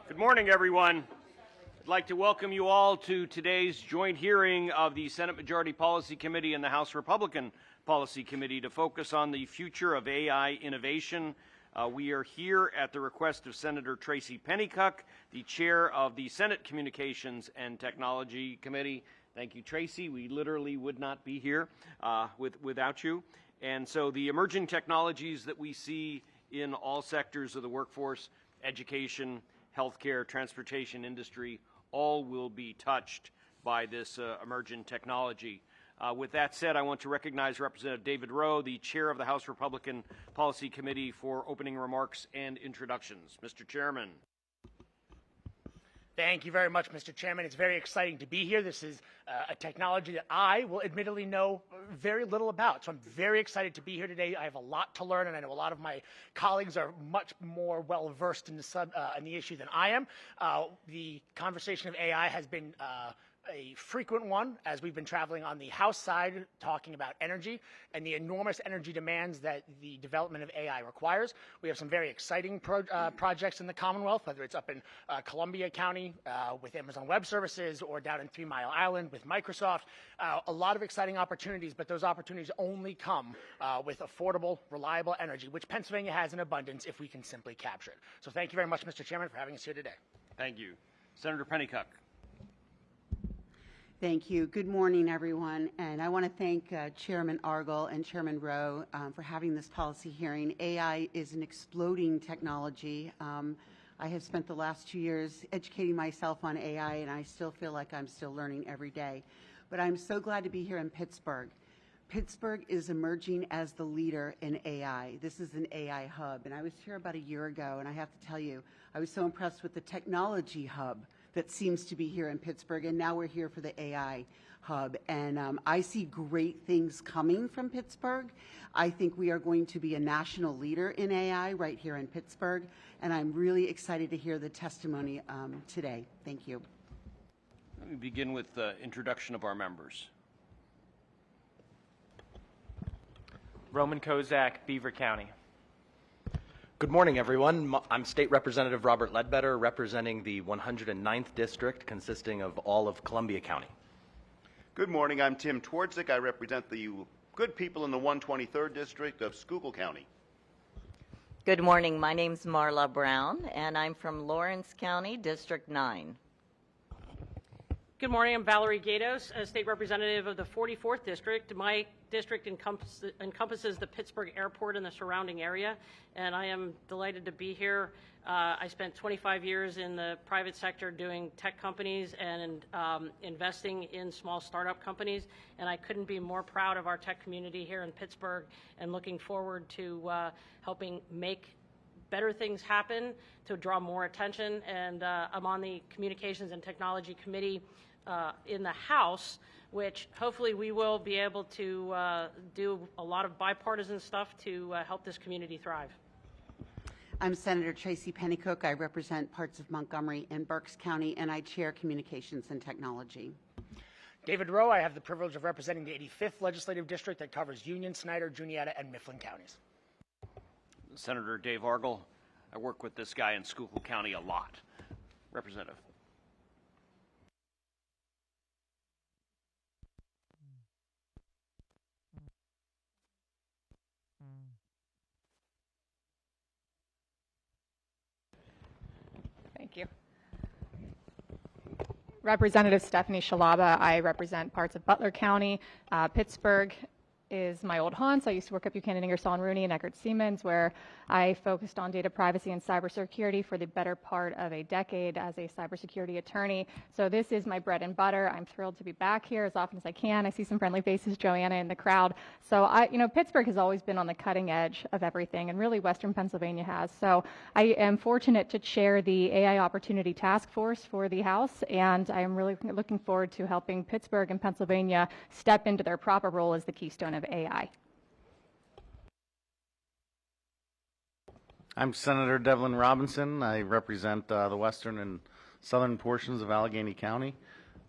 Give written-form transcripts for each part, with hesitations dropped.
Good morning, everyone. I'd like to welcome you all to today's joint hearing of the Senate Majority Policy Committee and the House Republican Policy Committee to focus on the future of AI innovation. We are here at the request of Senator Tracy Pennycuick, the chair of the Senate Communications and Technology Committee. Thank you, Tracy. We literally would not be here without you. And so the emerging technologies that we see in all sectors of the workforce, education, healthcare, transportation industry, all will be touched by this emergent technology. With that said, I want to recognize Representative David Rowe, the chair of the House Republican Policy Committee, for opening remarks and introductions. Mr. Chairman. Thank you very much, Mr. Chairman. It's very exciting to be here. This is a technology that I will admittedly know very little about. So I'm very excited to be here today. I have a lot to learn, and I know a lot of my colleagues are much more well-versed in the issue than I am. The conversation of AI has been a frequent one as we've been traveling on the House side talking about energy and the enormous energy demands that the development of AI requires. We have some very exciting projects in the Commonwealth, whether it's up in Columbia County with Amazon Web Services or down in 3 Mile Island with Microsoft. A lot of exciting opportunities, but those opportunities only come with affordable, reliable energy, which Pennsylvania has in abundance if we can simply capture it. So thank you very much, Mr. Chairman, for having us here today. Thank you. Senator Pennycuick. Thank you. Good morning, everyone. And I want to thank Chairman Argall and Chairman Rowe for having this policy hearing. AI is an exploding technology. I have spent the last 2 years educating myself on AI, and I still feel like I'm still learning every day. But I'm so glad to be here in Pittsburgh. Pittsburgh is emerging as the leader in AI. This is an AI hub, and I was here about a year ago, and I have to tell you, I was so impressed with the technology hub that seems to be here in Pittsburgh, and now we're here for the AI hub. And I see great things coming from Pittsburgh. I think we are going to be a national leader in AI right here in Pittsburgh, and I'm really excited to hear the testimony today. Thank you. Let me begin with the introduction of our members. Roman Kozak, Beaver County. Good morning, everyone. I'm State Representative Robert Ledbetter, representing the 109th District, consisting of all of Columbia County. Good morning. I'm Tim Twardzik. I represent the good people in the 123rd District of Schuylkill County. Good morning. My name's Marla Brown, and I'm from Lawrence County, District 9. Good morning. I'm Valerie Gatos, a state representative of the 44th District. My district encompasses the Pittsburgh Airport and the surrounding area, and I am delighted to be here. I spent 25 years in the private sector doing tech companies and investing in small startup companies, and I couldn't be more proud of our tech community here in Pittsburgh and looking forward to helping make better things happen, to draw more attention. And I'm on the Communications and Technology Committee in the House, which hopefully we will be able to do a lot of bipartisan stuff to help this community thrive. I'm Senator Tracy Pennycuick. I represent parts of Montgomery and Berks County, and I chair Communications and Technology. David Rowe. I have the privilege of representing the 85th Legislative District that covers Union, Snyder, Juniata, and Mifflin counties. Senator Dave Argall. I work with this guy in Schuylkill County a lot. Representative. Thank you. Representative Stephanie Shalaba. I represent parts of Butler County. Pittsburgh is my old haunts. I used to work at Buchanan Ingersoll and Rooney and Eckert Siemens, where I focused on data privacy and cybersecurity for the better part of a decade as a cybersecurity attorney. So this is my bread and butter. I'm thrilled to be back here as often as I can. I see some friendly faces, Joanna in the crowd. So Pittsburgh has always been on the cutting edge of everything, and really Western Pennsylvania has. So I am fortunate to chair the AI Opportunity Task Force for the House, and I am really looking forward to helping Pittsburgh and Pennsylvania step into their proper role as the keystone of AI. I'm Senator Devlin Robinson. I represent the western and southern portions of Allegheny County,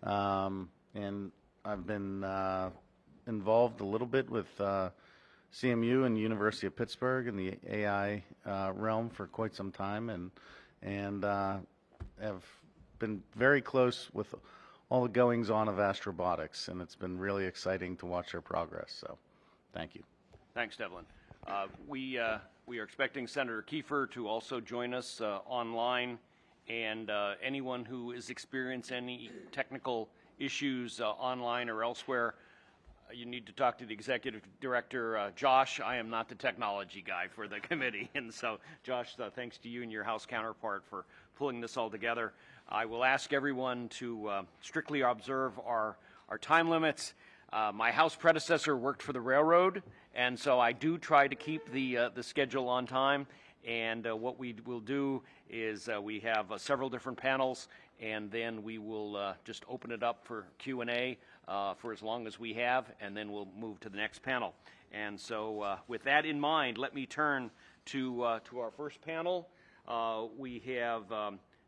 and I've been involved a little bit with CMU and University of Pittsburgh in the AI realm for quite some time, and have been very close with all the goings on of Astrobotics, and it's been really exciting to watch their progress. So, thank you. Thanks, Devlin. We are expecting Senator Kiefer to also join us online, and anyone who is experiencing any technical issues online or elsewhere, you need to talk to the executive director, Josh. I am not the technology guy for the committee, and so Josh, thanks to you and your House counterpart for pulling this all together. I will ask everyone to strictly observe our time limits. My House predecessor worked for the railroad, and so I do try to keep the schedule on time. And what we will do is we have several different panels, and then we will just open it up for Q&A for as long as we have, and then we'll move to the next panel. And so with that in mind, let me turn to our first panel. We have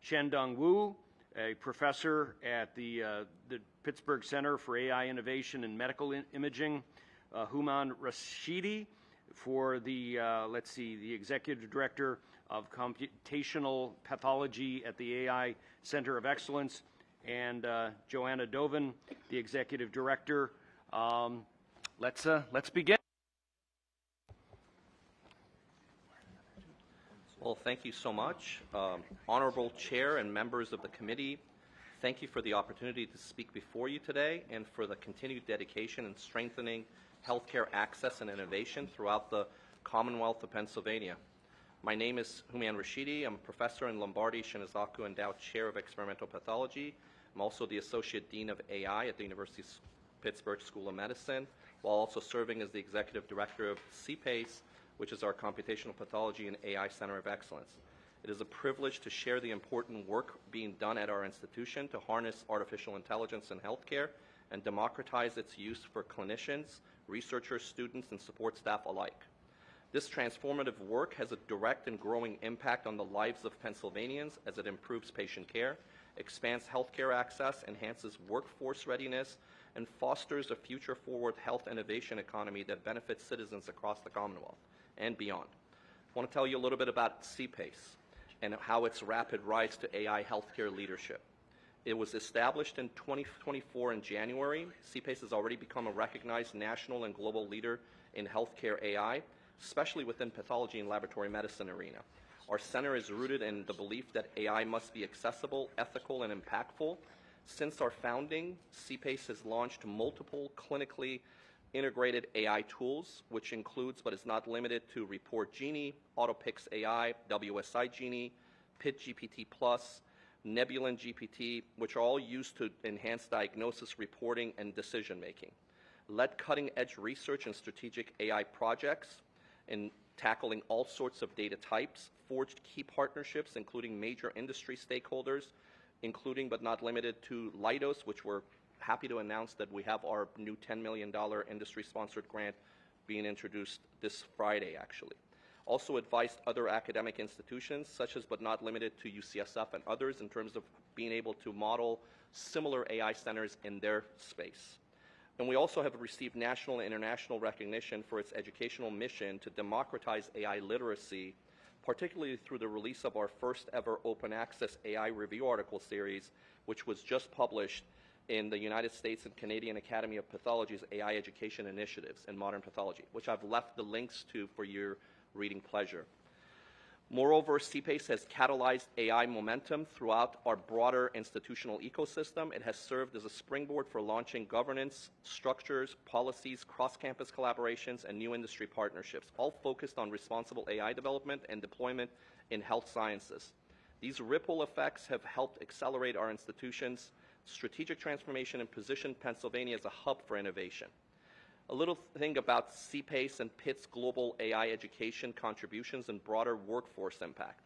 Shandong Wu, a professor at the Pittsburgh Center for AI Innovation and Medical Imaging, Houman Rashidi for the, the Executive Director of Computational Pathology at the AI Center of Excellence, and Joanna Dovin, the Executive Director. Let's begin. Well, thank you so much. Honorable Chair and members of the committee, thank you for the opportunity to speak before you today and for the continued dedication in strengthening healthcare access and innovation throughout the Commonwealth of Pennsylvania. My name is Houman Rashidi. I'm a professor in Lombardi Shinizaku Endowed Chair of Experimental Pathology. I'm also the Associate Dean of AI at the University of Pittsburgh School of Medicine, while also serving as the Executive Director of CPACE, which is our Computational Pathology and AI Center of Excellence. It is a privilege to share the important work being done at our institution to harness artificial intelligence in healthcare and democratize its use for clinicians, researchers, students, and support staff alike. This transformative work has a direct and growing impact on the lives of Pennsylvanians as it improves patient care, expands healthcare access, enhances workforce readiness, and fosters a future-forward health innovation economy that benefits citizens across the Commonwealth and beyond. I want to tell you a little bit about CPACE and how its rapid rise to AI healthcare leadership. It was established in 2024 in January. CPACE has already become a recognized national and global leader in healthcare AI, especially within pathology and laboratory medicine arena. Our center is rooted in the belief that AI must be accessible, ethical, and impactful. Since our founding, CPACE has launched multiple clinically integrated AI tools, which includes but is not limited to Report Genie, AutoPix AI, WSI Genie, PIT GPT+, Nebulan GPT, which are all used to enhance diagnosis, reporting, and decision-making. Led cutting-edge research and strategic AI projects in tackling all sorts of data types, forged key partnerships, including major industry stakeholders, including but not limited to Leidos, which we're happy to announce that we have our new $10 million industry-sponsored grant being introduced this Friday, actually. Also advised other academic institutions, such as but not limited to UCSF and others, in terms of being able to model similar AI centers in their space. And we also have received national and international recognition for its educational mission to democratize AI literacy, particularly through the release of our first ever open access AI review article series, which was just published in the United States and Canadian Academy of Pathology's AI Education Initiatives in Modern Pathology, which I've left the links to for your reading pleasure. Moreover, CPACE has catalyzed AI momentum throughout our broader institutional ecosystem. It has served as a springboard for launching governance, structures, policies, cross-campus collaborations, and new industry partnerships, all focused on responsible AI development and deployment in health sciences. These ripple effects have helped accelerate our institution's strategic transformation and position Pennsylvania as a hub for innovation. A little thing about CPACE and Pitt's global AI education contributions and broader workforce impact.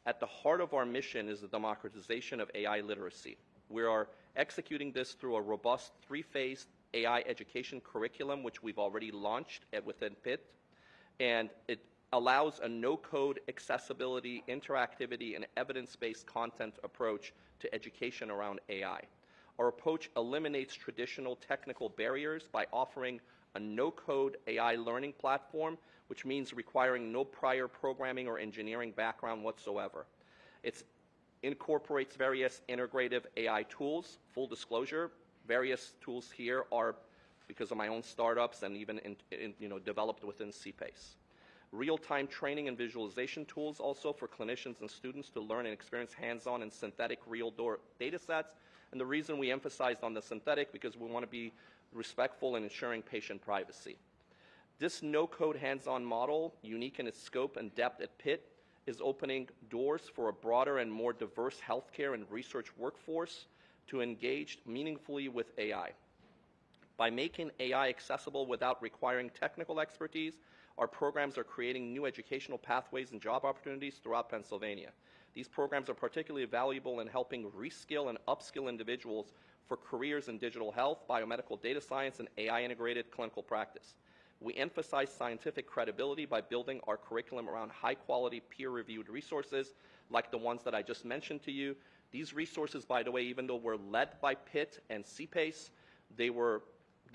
At the heart of our mission is the democratization of AI literacy. We are executing this through a robust three-phased AI education curriculum, which we've already launched within Pitt, and it allows a no-code accessibility, interactivity, and evidence-based content approach to education around AI. Our approach eliminates traditional technical barriers by offering a no-code AI learning platform, which means requiring no prior programming or engineering background whatsoever. It's incorporates various integrative AI tools. Full disclosure, various tools here are because of my own startups and even developed within CPACE. Real-time training and visualization tools also for clinicians and students to learn and experience hands-on and synthetic real data sets. And the reason we emphasized on the synthetic because we want to be respectful in ensuring patient privacy. This no-code hands-on model, unique in its scope and depth at Pitt, is opening doors for a broader and more diverse healthcare and research workforce to engage meaningfully with AI. By making AI accessible without requiring technical expertise, our programs are creating new educational pathways and job opportunities throughout Pennsylvania. These programs are particularly valuable in helping reskill and upskill individuals for careers in digital health, biomedical data science, and AI-integrated clinical practice. We emphasize scientific credibility by building our curriculum around high-quality, peer-reviewed resources like the ones that I just mentioned to you. These resources, by the way, even though we're led by Pitt and CPACE, they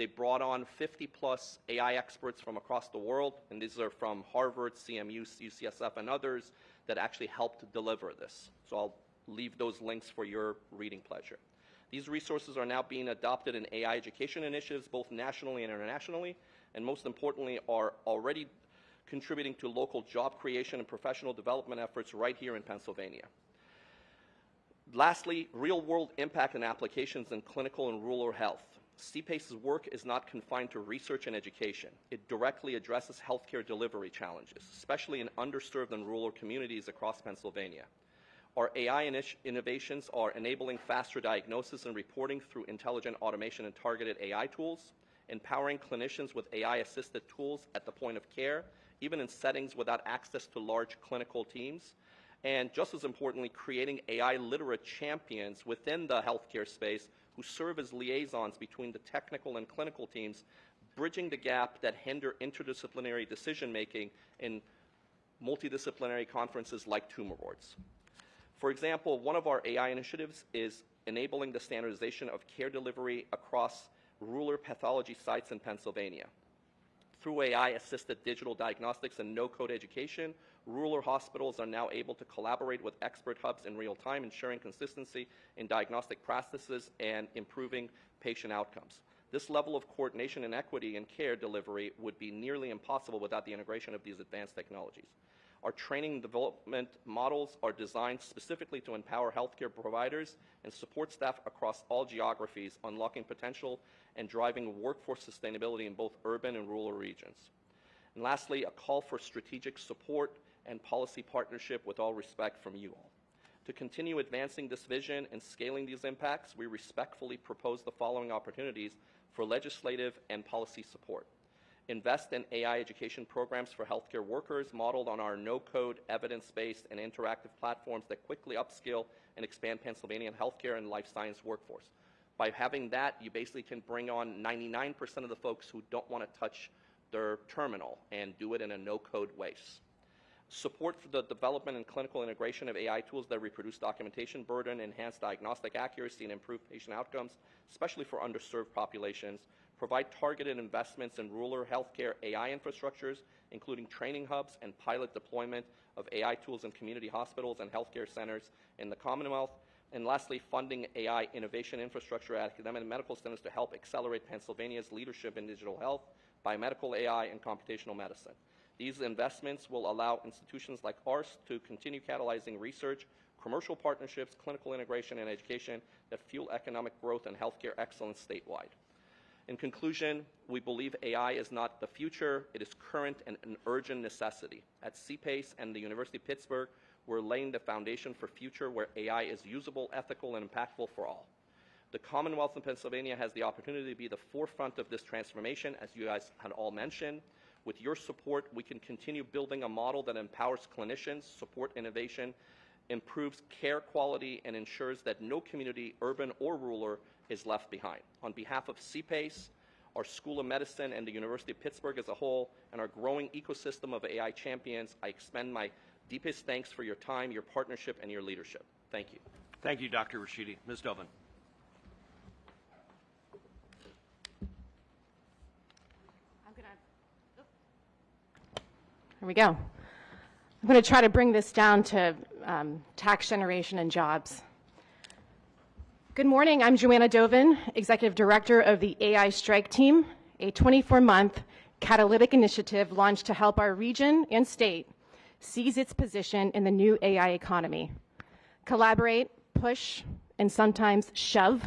brought on 50-plus AI experts from across the world, and these are from Harvard, CMU, UCSF, and others that actually helped deliver this. So I'll leave those links for your reading pleasure. These resources are now being adopted in AI education initiatives, both nationally and internationally, and most importantly, are already contributing to local job creation and professional development efforts right here in Pennsylvania. Lastly, real-world impact and applications in clinical and rural health. CPACE's work is not confined to research and education. It directly addresses healthcare delivery challenges, especially in underserved and rural communities across Pennsylvania. Our AI innovations are enabling faster diagnosis and reporting through intelligent automation and targeted AI tools, empowering clinicians with AI-assisted tools at the point of care, even in settings without access to large clinical teams, and just as importantly, creating AI-literate champions within the healthcare space who serve as liaisons between the technical and clinical teams, bridging the gap that hinder interdisciplinary decision-making in multidisciplinary conferences like tumor boards. For example, one of our AI initiatives is enabling the standardization of care delivery across rural pathology sites in Pennsylvania. Through AI-assisted digital diagnostics and no-code education, rural hospitals are now able to collaborate with expert hubs in real time, ensuring consistency in diagnostic practices and improving patient outcomes. This level of coordination and equity in care delivery would be nearly impossible without the integration of these advanced technologies. Our training and development models are designed specifically to empower healthcare providers and support staff across all geographies, unlocking potential and driving workforce sustainability in both urban and rural regions. And lastly, a call for strategic support and policy partnership with all respect from you all. To continue advancing this vision and scaling these impacts, we respectfully propose the following opportunities for legislative and policy support. Invest in AI education programs for healthcare workers modeled on our no-code, evidence-based, and interactive platforms that quickly upskill and expand Pennsylvania healthcare and life science workforce. By having that, you basically can bring on 99% of the folks who don't want to touch their terminal and do it in a no-code way. Support for the development and clinical integration of AI tools that reduce documentation burden, enhance diagnostic accuracy, and improve patient outcomes, especially for underserved populations. Provide targeted investments in rural healthcare AI infrastructures, including training hubs and pilot deployment of AI tools in community hospitals and healthcare centers in the Commonwealth. And lastly, funding AI innovation infrastructure at academic and medical centers to help accelerate Pennsylvania's leadership in digital health, biomedical AI, and computational medicine. These investments will allow institutions like ours to continue catalyzing research, commercial partnerships, clinical integration, and education that fuel economic growth and healthcare excellence statewide. In conclusion, we believe AI is not the future, it is current and an urgent necessity. At CPACE and the University of Pittsburgh, we're laying the foundation for a future where AI is usable, ethical, and impactful for all. The Commonwealth of Pennsylvania has the opportunity to be the forefront of this transformation, as you guys had all mentioned. With your support, we can continue building a model that empowers clinicians, support innovation, improves care quality, and ensures that no community, urban or rural, is left behind. On behalf of CPACE, our School of Medicine, and the University of Pittsburgh as a whole, and our growing ecosystem of AI champions, I extend my deepest thanks for your time, your partnership, and your leadership. Thank you. Thank you, Dr. Rashidi. Ms. Dovin. Here we go. I'm going to try to bring this down to tax generation and jobs. Good morning, I'm Joanna Dovin, Executive Director of the AI Strike Team, a 24-month catalytic initiative launched to help our region and state seize its position in the new AI economy. Collaborate, push, and sometimes shove.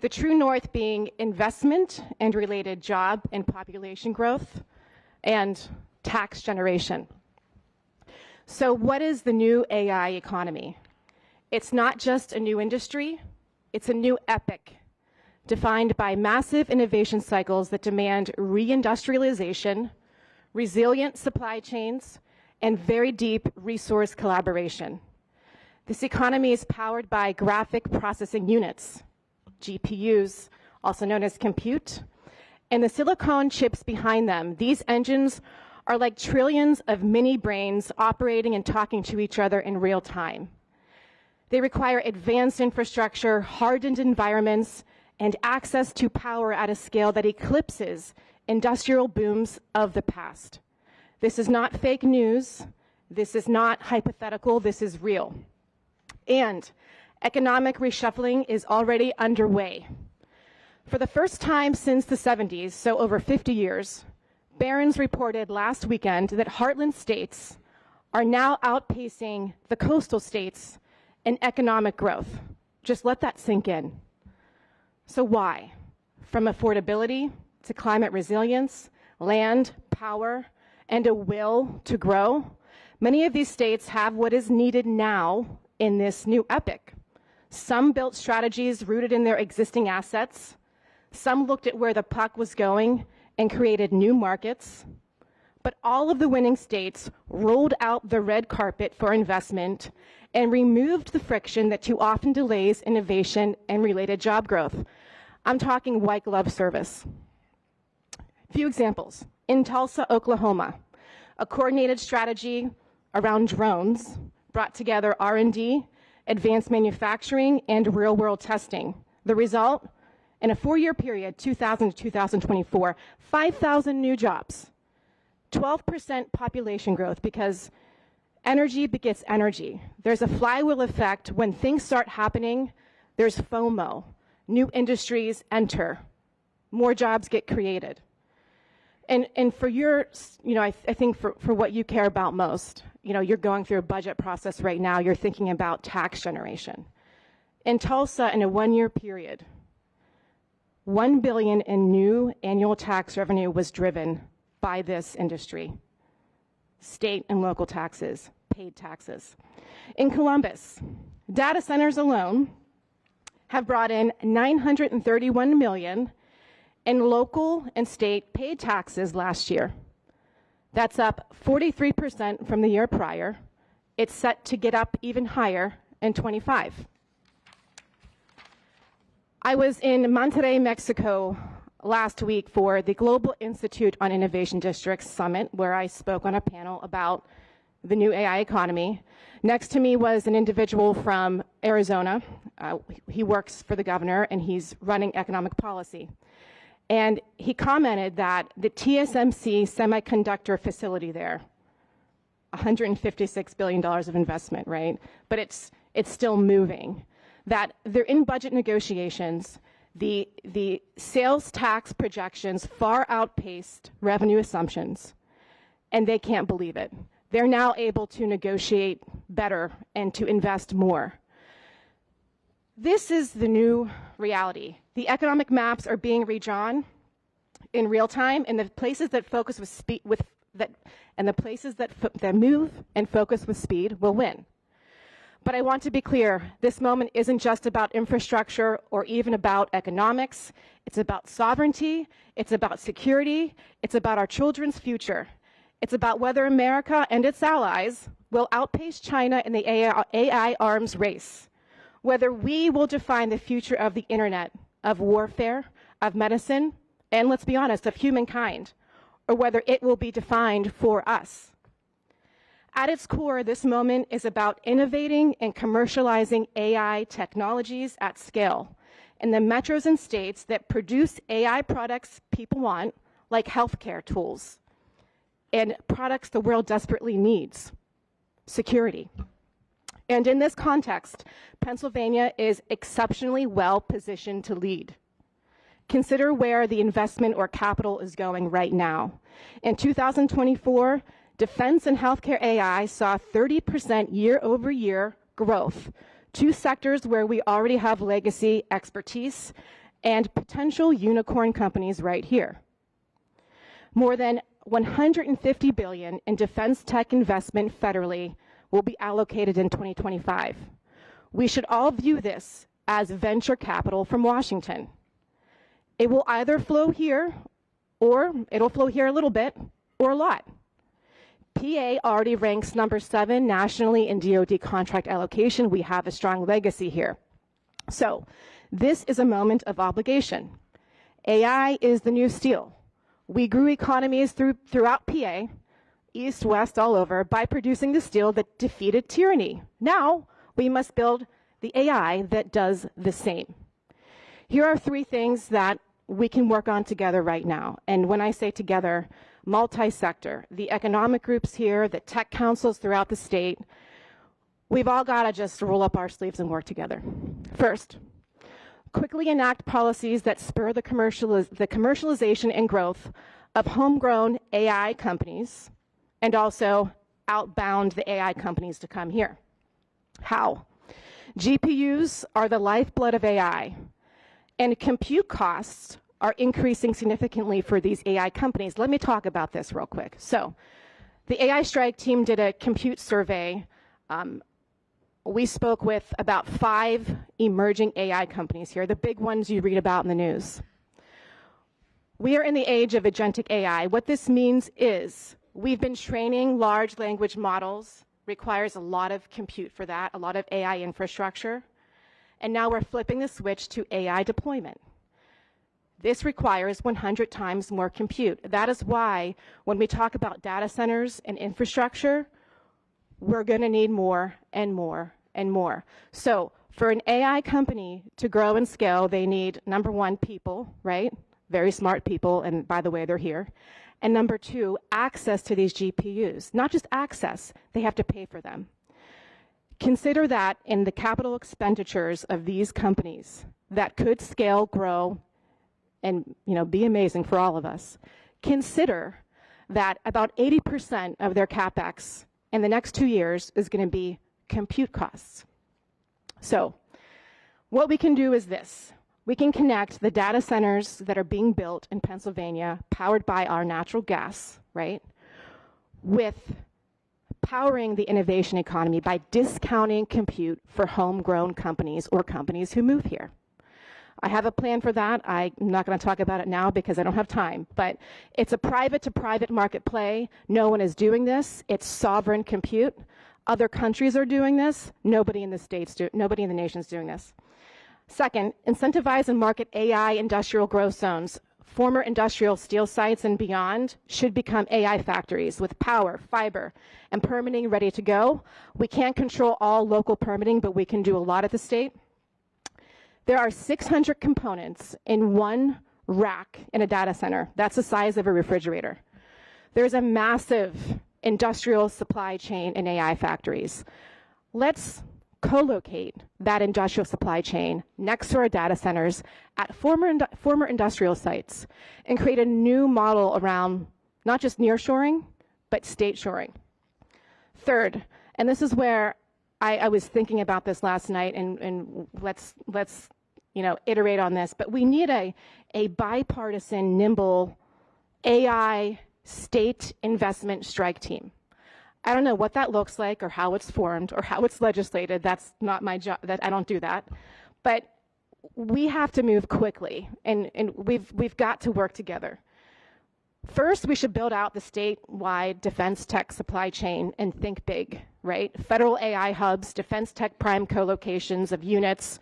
The true north being investment and related job and population growth and tax generation. So what is the new AI economy? It's not just a new industry, it's a new epic defined by massive innovation cycles that demand reindustrialization, resilient supply chains, and very deep resource collaboration. This economy is powered by graphic processing units, GPUs, also known as compute, and the silicon chips behind them. These engines are like trillions of mini brains operating and talking to each other in real time. They require advanced infrastructure, hardened environments, and access to power at a scale that eclipses industrial booms of the past. This is not fake news. This is not hypothetical. This is real. And economic reshuffling is already underway. For the first time since the 70s, so over 50 years, Barron's reported last weekend that heartland states are now outpacing the coastal states in economic growth. Just let that sink in. So why? From affordability to climate resilience, land, power, and a will to grow, many of these states have what is needed now in this new epic. Some built strategies rooted in their existing assets. Some looked at where the puck was going and created new markets. But all of the winning states rolled out the red carpet for investment and removed the friction that too often delays innovation and related job growth. I'm talking white glove service. A few examples. In Tulsa, Oklahoma, a coordinated strategy around drones brought together R&D, advanced manufacturing, and real-world testing. The result? In a 4-year period, 2000 to 2024, 5,000 new jobs, 12% population growth, because energy begets energy. There's a flywheel effect. When things start happening, there's FOMO. New industries enter. More jobs get created. And for your, I think for what you care about most, you're going through a budget process right now. You're thinking about tax generation. In Tulsa, in a 1-year period, $1 billion in new annual tax revenue was driven by this industry. State and local taxes, paid taxes. In Columbus, data centers alone have brought in $931 million in local and state paid taxes last year. That's up 43% from the year prior. It's set to get up even higher in 25. I was in Monterrey, Mexico last week for the Global Institute on Innovation Districts Summit, where I spoke on a panel about the new AI economy. Next to me was an individual from Arizona. He works for the governor, and he's running economic policy. And he commented that the TSMC semiconductor facility there, $156 billion of investment, right? But it's still moving. That they're in budget negotiations. The sales tax projections far outpaced revenue assumptions, and they can't believe it. They're now able to negotiate better and to invest more. This is the new reality. The economic maps are being redrawn in real time, and the places that focus with speed, and the places that move and focus with speed will win. But I want to be clear, this moment isn't just about infrastructure or even about economics. It's about sovereignty, it's about security, it's about our children's future. It's about whether America and its allies will outpace China in the AI arms race, whether we will define the future of the internet, of warfare, of medicine, and let's be honest, of humankind, or whether it will be defined for us. At its core, this moment is about innovating and commercializing AI technologies at scale in the metros and states that produce AI products people want, like healthcare tools, and products the world desperately needs, security. And in this context, Pennsylvania is exceptionally well positioned to lead. Consider where the investment or capital is going right now. In 2024, defense and healthcare AI saw 30% year-over-year growth, two sectors where we already have legacy expertise and potential unicorn companies right here. More than $150 billion in defense tech investment federally will be allocated in 2025. We should all view this as venture capital from Washington. It will either flow here, or it'll flow here a little bit, or a lot. PA already ranks number 7 nationally in DoD contract allocation. We have a strong legacy here. So this is a moment of obligation. AI is the new steel. We grew economies throughout PA, east, west, all over, by producing the steel that defeated tyranny. Now we must build the AI that does the same. Here are 3 things that we can work on together right now. And when I say together, multi-sector, the economic groups here, the tech councils throughout the state, we've all got to just roll up our sleeves and work together. First, quickly enact policies that spur the commercialization and growth of homegrown AI companies and also outbound the AI companies to come here. How? GPUs are the lifeblood of AI, and compute costs are increasing significantly for these AI companies. Let me talk about this real quick. So the AI Strike team did a compute survey. We spoke with about 5 emerging AI companies here, the big ones you read about in the news. We are in the age of agentic AI. What this means is we've been training large language models, requires a lot of compute for that, a lot of AI infrastructure, and now we're flipping the switch to AI deployment. This requires 100 times more compute. That is why when we talk about data centers and infrastructure, we're going to need more and more and more. So for an AI company to grow and scale, they need, number 1, people, right? Very smart people, and by the way, they're here. And number 2, access to these GPUs. Not just access, they have to pay for them. Consider that in the capital expenditures of these companies that could scale, grow, and be amazing for all of us. Consider that about 80% of their CapEx in the next 2 years is going to be compute costs. So what we can do is this. We can connect the data centers that are being built in Pennsylvania, powered by our natural gas, right, with powering the innovation economy by discounting compute for homegrown companies or companies who move here. I have a plan for that. I'm not going to talk about it now because I don't have time, but it's a private-to-private market play. No one is doing this. It's sovereign compute. Other countries are doing this. Nobody in the nation is doing this. Second, incentivize and market AI industrial growth zones. Former industrial steel sites and beyond should become AI factories with power, fiber, and permitting ready to go. We can't control all local permitting, but we can do a lot at the state. There are 600 components in one rack in a data center. That's the size of a refrigerator. There's a massive industrial supply chain in AI factories. Let's co-locate that industrial supply chain next to our data centers at former industrial sites and create a new model around not just nearshoring, but state shoring. Third, and this is where I was thinking about this last night, and let's iterate on this, but we need a bipartisan, nimble AI state investment strike team. I don't know what that looks like or how it's formed or how it's legislated. That's not my job. I don't do that. But we have to move quickly, and we've got to work together. First, we should build out the statewide defense tech supply chain and think big, right? Federal AI hubs, defense tech prime co-locations of units,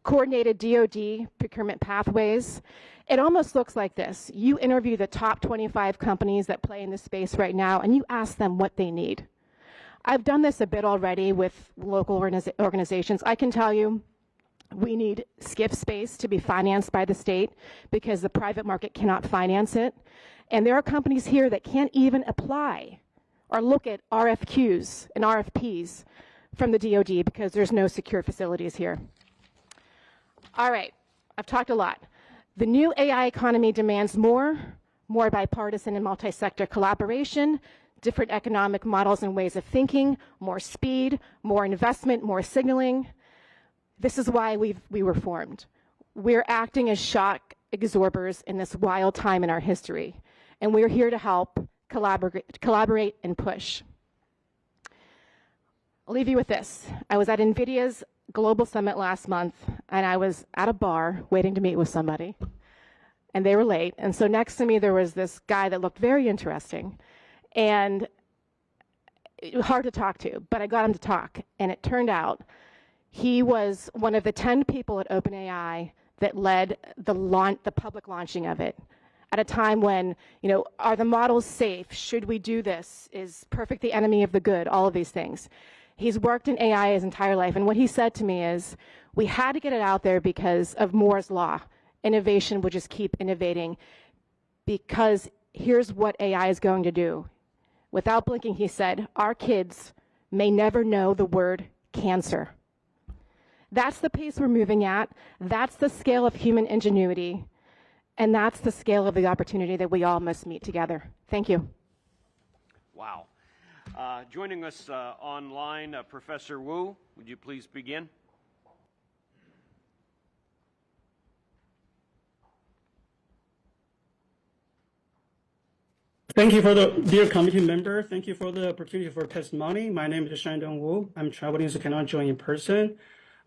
coordinated DoD procurement pathways. It almost looks like this. You interview the top 25 companies that play in this space right now, and you ask them what they need. I've done this a bit already with local organizations. I can tell you we need SCIF space to be financed by the state because the private market cannot finance it. And there are companies here that can't even apply or look at RFQs and RFPs from the DoD because there's no secure facilities here. All right, I've talked a lot. The new AI economy demands more bipartisan and multi-sector collaboration, different economic models and ways of thinking, more speed, more investment, more signaling. This is why we were formed. We're acting as shock absorbers in this wild time in our history, and we're here to help collaborate and push. I'll leave you with this. I was at NVIDIA's Global Summit last month, and I was at a bar waiting to meet with somebody, and they were late. And so next to me, there was this guy that looked very interesting, and hard to talk to, but I got him to talk. And it turned out he was one of the 10 people at OpenAI that led the public launching of it at a time when, are the models safe? Should we do this? Is perfect the enemy of the good? All of these things. He's worked in AI his entire life, and what he said to me is, we had to get it out there because of Moore's law. Innovation would just keep innovating, because here's what AI is going to do. Without blinking, he said, our kids may never know the word cancer. That's the pace we're moving at. That's the scale of human ingenuity, and that's the scale of the opportunity that we all must meet together. Thank you. Wow. Joining us online, Professor Wu, would you please begin? Thank you for the dear committee member. Thank you for the opportunity for testimony. My name is Shandong Wu. I'm traveling, so cannot join in person.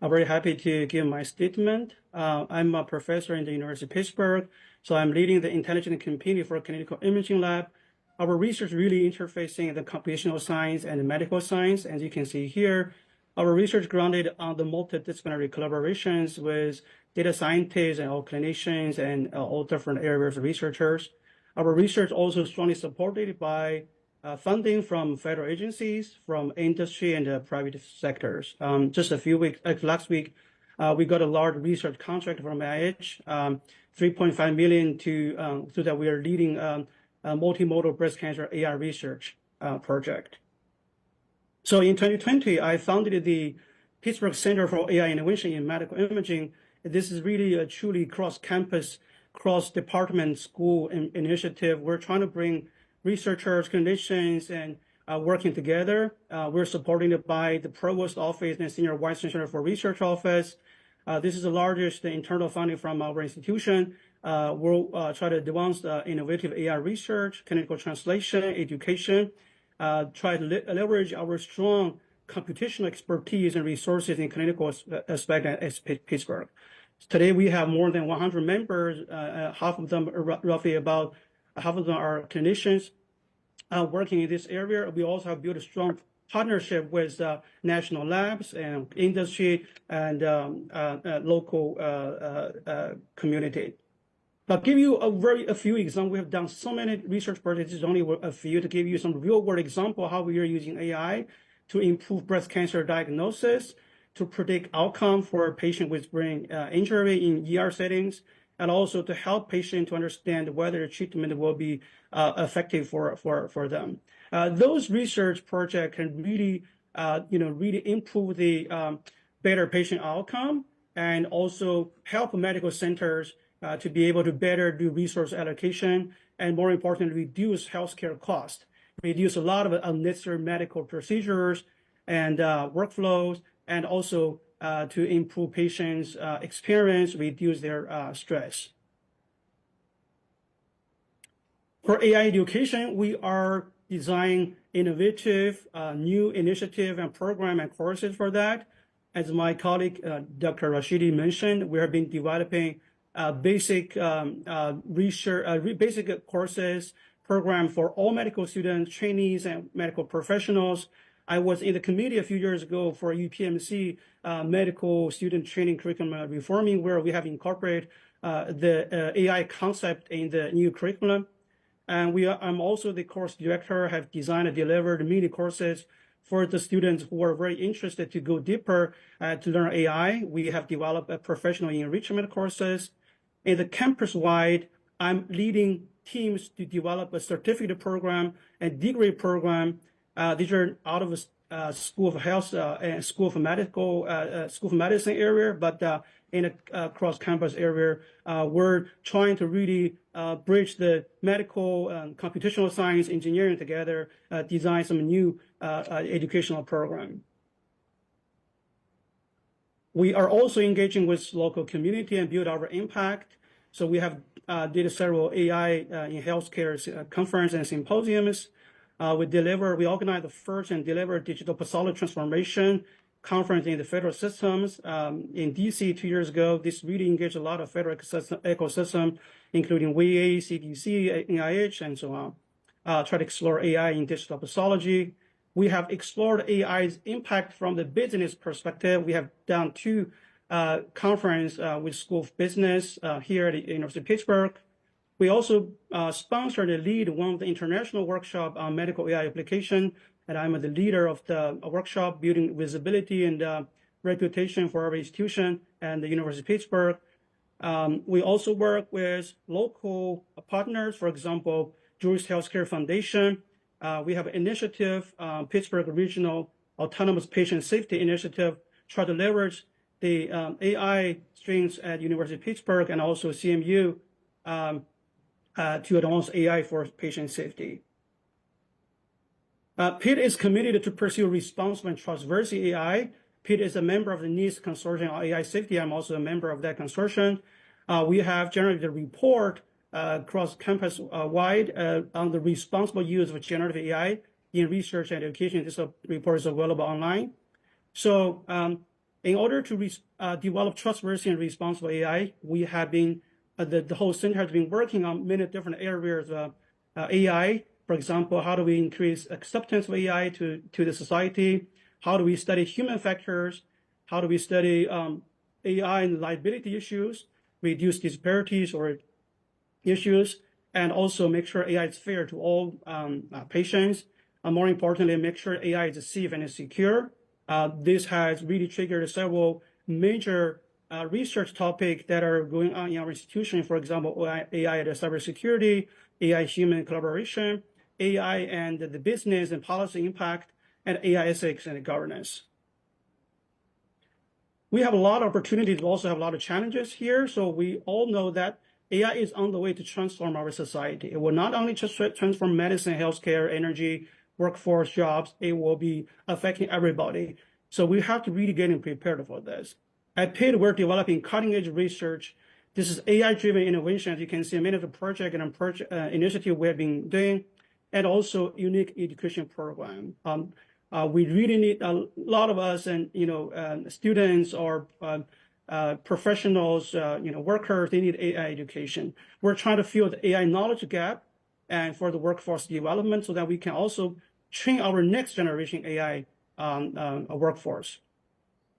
I'm very happy to give my statement. I'm a professor in the University of Pittsburgh, so I'm leading the Intelligent Computing for Clinical Imaging Lab. Our research really interfacing the computational science and the medical science. As you can see here, our research grounded on the multidisciplinary collaborations with data scientists and all clinicians and all different areas of researchers. Our research also strongly supported by funding from federal agencies, from industry and private sectors. Just a few weeks, last week, we got a large research contract from NIH, $3.5 million so that we are leading a multimodal breast cancer AI research project. So in 2020, I founded the Pittsburgh Center for AI Innovation in Medical Imaging. This is really a truly cross-campus, cross-department school initiative. We're trying to bring researchers, clinicians, and working together. We're supported by the Provost Office and Senior Vice Chancellor for Research Office. This is the largest internal funding from our institution. We'll try to advance innovative AI research, clinical translation, education, try to leverage our strong computational expertise and resources in clinical aspect at Pittsburgh. Today, we have more than 100 members, half of them, roughly about half of them are clinicians working in this area. We also have built a strong partnership with national labs and industry and local community. I'll give you a few examples. We have done so many research projects. This is only a few to give you some real-world example how we are using AI to improve breast cancer diagnosis, to predict outcome for a patient with brain injury in ER settings, and also to help patients to understand whether treatment will be effective for them. Those research projects can really, really improve the better patient outcome and also help medical centers to be able to better do resource allocation and, more importantly, reduce healthcare costs, reduce a lot of unnecessary medical procedures and workflows, and also to improve patients' experience, reduce their stress. For AI education, we are designing innovative new initiative and program and courses for that. As my colleague, Dr. Rashidi mentioned, we have been developing basic basic courses program for all medical students, trainees, and medical professionals. I was in the committee a few years ago for UPMC medical student training curriculum reforming, where we have incorporated the AI concept in the new curriculum. And I'm also the course director, have designed and delivered mini courses for the students who are very interested to go deeper to learn AI. We have developed professional enrichment courses. In the campus-wide, I'm leading teams to develop a certificate program and degree program These are out of School of Health and School of Medicine area, but in a cross-campus area, we're trying to really bridge the medical, computational science, engineering together, design some new educational program. We are also engaging with local community and build our impact. So we have did several AI in healthcare conference and symposiums. We organized the first and delivered digital pathology transformation conference in the federal systems in DC 2 years ago. This really engaged a lot of federal ecosystem, including VA, CDC, NIH, and so on. Try to explore AI in digital pathology. We have explored AI's impact from the business perspective. We have done 2 conferences with School of Business here at the University of Pittsburgh. We also sponsored and lead one of the international workshop on medical AI application, and I'm the leader of the workshop building visibility and reputation for our institution and the University of Pittsburgh. We also work with local partners, for example, Jewish Healthcare Foundation. We have an initiative, Pittsburgh Regional Autonomous Patient Safety Initiative, try to leverage the AI strengths at University of Pittsburgh and also CMU to advance AI for patient safety. Pitt is committed to pursue responsible and trustworthy AI. Pitt is a member of the NIST Consortium on AI Safety. I'm also a member of that consortium. We have generated a report cross-campus wide on the responsible use of generative AI in research and education. This report is available online. So in order to develop trustworthy and responsible AI, we have been, the whole center has been working on many different areas of AI. For example, how do we increase acceptance of AI to the society? How do we study human factors? How do we study AI and liability issues, reduce disparities or issues, and also make sure AI is fair to all patients. And more importantly, make sure AI is safe and secure. This has really triggered several major research topics that are going on in our institution. For example, AI and cybersecurity, AI human collaboration, AI and the business and policy impact, and AI ethics and governance. We have a lot of opportunities. We also have a lot of challenges here. So we all know that AI is on the way to transform our society. It will not only just transform medicine, healthcare, energy, workforce, jobs, it will be affecting everybody. So we have to really get prepared for this. At Pitt, we're developing cutting-edge research. This is AI-driven innovation. As you can see, many of the project and initiative we have been doing, and also unique education program. We really need a lot of us and students or professionals, workers. They need AI education. We're trying to fill the AI knowledge gap, and for the workforce development, so that we can also train our next generation AI workforce.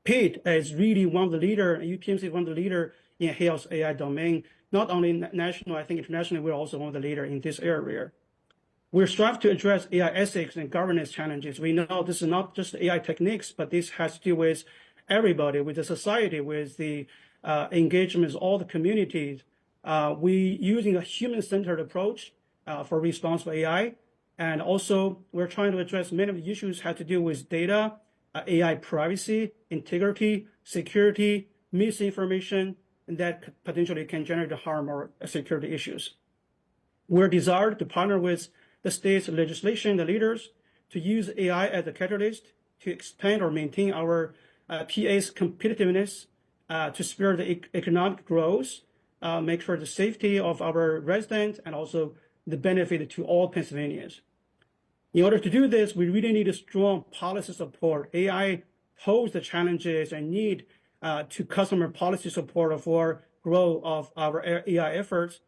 Pitt is really one of the leader. UTMC is one of the leader in health AI domain. Not only national, I think internationally, we're also one of the leader in this area. We're striving to address AI ethics and governance challenges. We know this is not just AI techniques, but this has to do with everybody, with the society, with the engagement of all the communities. We using a human-centered approach for responsible AI. And also, we're trying to address many of the issues have to do with data, AI privacy, integrity, security, misinformation, and that potentially can generate harm or security issues. We're desired to partner with the state's legislation, the leaders, to use AI as a catalyst to expand or maintain our PA's competitiveness, to spur the economic growth, make sure the safety of our residents, and also the benefit to all Pennsylvanians. In order to do this, we really need a strong policy support. AI pose the challenges and need to customer policy support for growth of our AI efforts,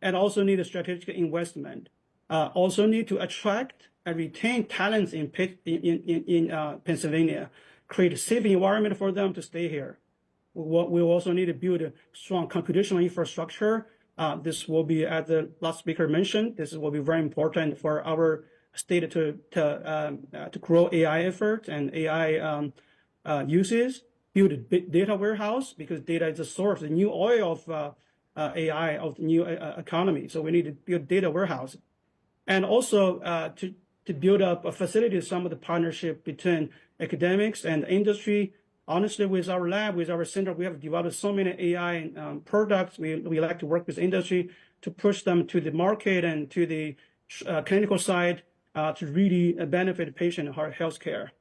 and also need a strategic investment. Also need to attract and retain talents in Pennsylvania, create a safe environment for them to stay here. We also need to build a strong computational infrastructure. This will be, as the last speaker mentioned, this will be very important for our state to grow AI efforts and AI uses. Build a big data warehouse, because data is the source, the new oil of AI, of the new economy. So we need to build data warehouse. And also to to build up a facility, some of the partnership between academics and industry. Honestly, with our lab, with our center, we have developed so many AI products. We like to work with industry to push them to the market and to the clinical side to really benefit patient health care.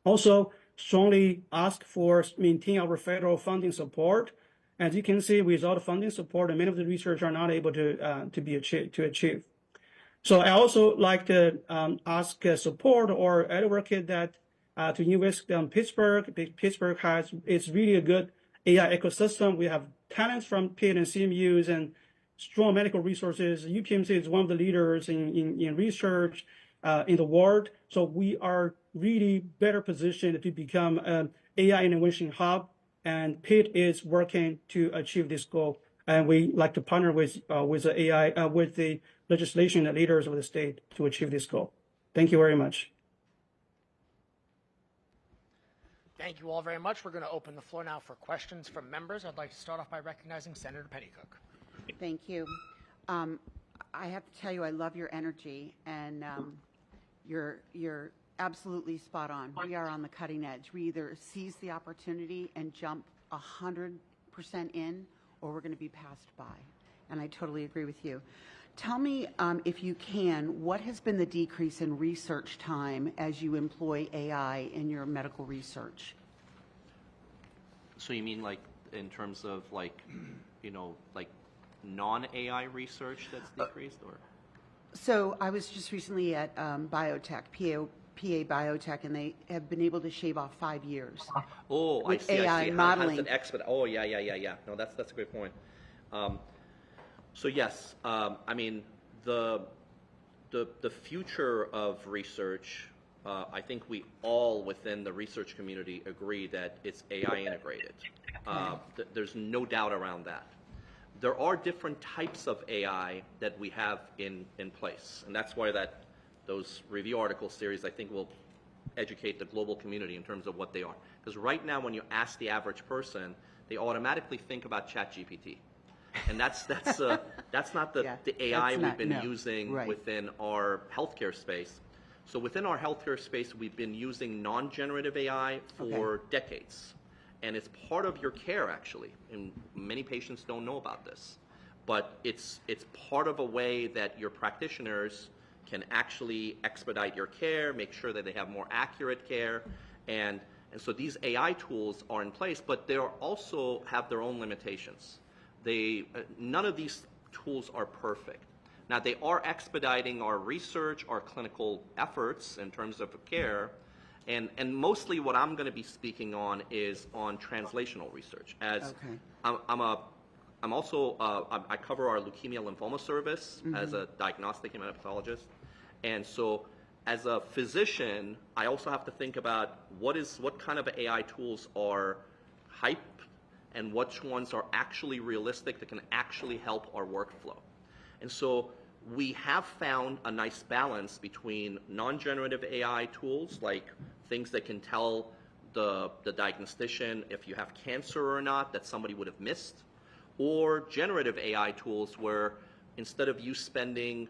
Also, strongly ask for maintain our federal funding support. As you can see, without funding support, many of the research are not able to achieve. So I also like to ask support or advocate that to University of Pittsburgh. Pittsburgh it's really a good AI ecosystem. We have talents from Pitt and CMUs and strong medical resources. UPMC is one of the leaders in research in the world. So we are really better positioned to become an AI innovation hub. And Pitt is working to achieve this goal. And we like to partner with the AI, with the legislation and leaders of the state to achieve this goal. Thank you very much. Thank you all very much. We're going to open the floor now for questions from members. I'd like to start off by recognizing Senator Petticook. Thank you. I have to tell you, I love your energy, and you're absolutely spot on. We are on the cutting edge. We either seize the opportunity and jump 100% in, or we're going to be passed by. And I totally agree with you. Tell me, if you can, what has been the decrease in research time as you employ AI in your medical research? So you mean like in terms of like, you know, like non-AI research that's decreased, or? So I was just recently at biotech, PA Biotech, and they have been able to shave off 5 years. Oh, with I see. AI I see. modeling. How does it expedite? Oh, yeah. No, that's a great point. So yes, I mean the future of research. I think we all within the research community agree that it's AI integrated. There's no doubt around that. There are different types of AI that we have in place, and that's why those review article series, I think, will educate the global community in terms of what they are. Because right now, when you ask the average person, they automatically think about ChatGPT, and that's not the AI we've been using within our healthcare space. So within our healthcare space, we've been using non-generative AI for decades. And it's part of your care, actually. And many patients don't know about this. But it's part of a way that your practitioners can actually expedite your care, make sure that they have more accurate care. And so these AI tools are in place, but they also have their own limitations. None of these tools are perfect. Now, they are expediting our research, our clinical efforts in terms of care. And mostly what I'm going to be speaking on is on translational research. As I cover our leukemia lymphoma service as a diagnostic hematologist. And so as a physician, I also have to think about what kind of AI tools are hype and which ones are actually realistic that can actually help our workflow. And so we have found a nice balance between non-generative AI tools, like things that can tell the diagnostician if you have cancer or not that somebody would have missed, or generative AI tools where instead of you spending,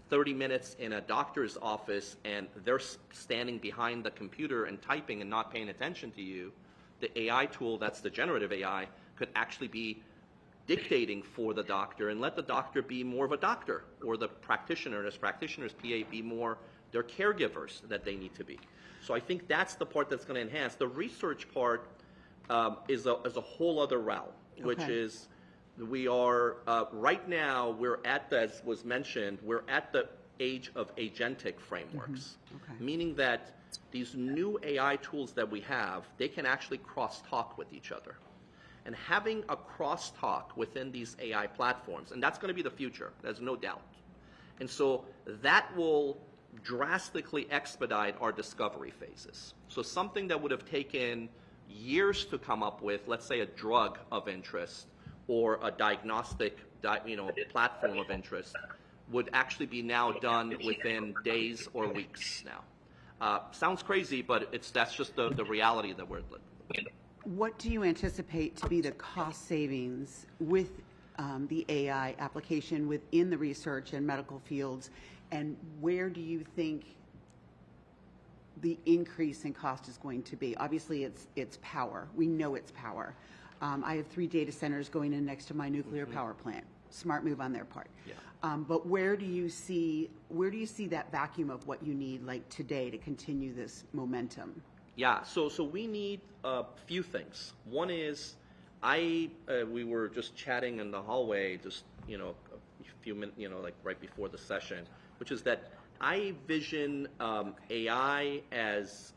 30 minutes in a doctor's office and they're standing behind the computer and typing and not paying attention to you, the AI tool, that's the generative AI, could actually be dictating for the doctor and let the doctor be more of a doctor, or the practitioner, as practitioners, PA, be more their caregivers that they need to be. So I think that's the part that's going to enhance. The research part is a whole other realm, which is we are, right now, we're at, as was mentioned, we're at the age of agentic frameworks, meaning that these new AI tools that we have, they can actually cross-talk with each other. And having a crosstalk within these AI platforms, and that's going to be the future, there's no doubt. And so that will drastically expedite our discovery phases. So something that would have taken years to come up with, let's say a drug of interest or a diagnostic platform of interest, would actually be now done within days or weeks now. Sounds crazy, but that's just the reality that we're living in. What do you anticipate to be the cost savings with the AI application within the research and medical fields? And where do you think the increase in cost is going to be? Obviously, it's power. We know it's power. I have 3 data centers going in next to my nuclear power plant. Smart move on their part. Yeah. But where do you see that vacuum of what you need, like today, to continue this momentum? Yeah, so we need a few things. One is, we were just chatting in the hallway, just a few minutes, like right before the session, which is that I vision AI as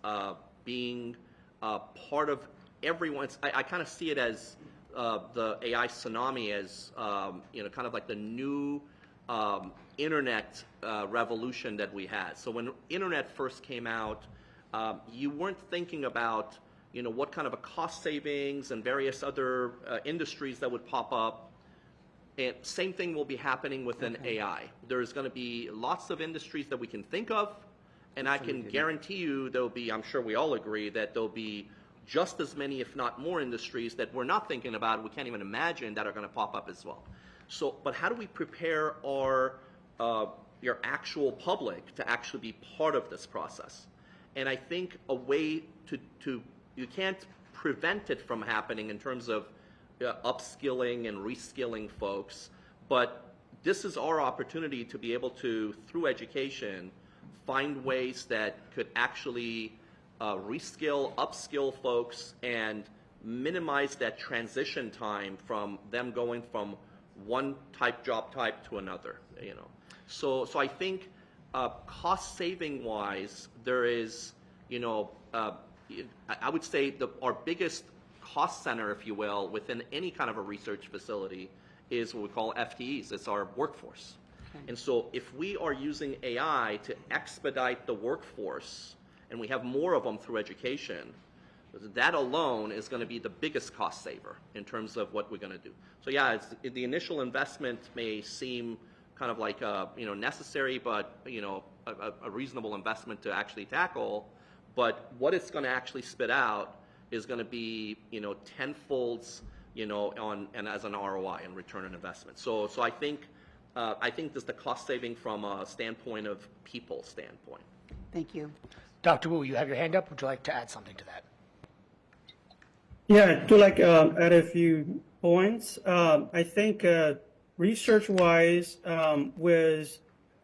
being part of everyone's. I kind of see it as the AI tsunami as kind of like the new internet revolution that we had. So when internet first came out, you weren't thinking about what kind of a cost savings and various other industries that would pop up. And same thing will be happening within AI. There's going to be lots of industries that we can think of, and I can guarantee you there'll be, I'm sure we all agree, that there'll be just as many, if not more, industries that we're not thinking about, we can't even imagine, that are going to pop up as well. So, but how do we prepare your actual public to actually be part of this process? And I think a way to you can't prevent it from happening in terms of upskilling and reskilling folks, but this is our opportunity to be able to, through education, find ways that could actually reskill, upskill folks, and minimize that transition time from them going from one job type to another. So I think cost saving wise, there is, I would say our biggest cost center, if you will, within any kind of a research facility is what we call FTEs. It's our workforce. Okay. And so if we are using AI to expedite the workforce, and we have more of them through education, that alone is going to be the biggest cost saver in terms of what we're going to do. So yeah, the initial investment may seem kind of like necessary, but a reasonable investment to actually tackle. But what it's going to actually spit out is going to be tenfolds and as an ROI and return on investment. So I think there's the cost saving from a standpoint of people standpoint. Thank you. Dr. Wu, you have your hand up. Would you like to add something to that? Yeah, to add a few points. I think research-wise, with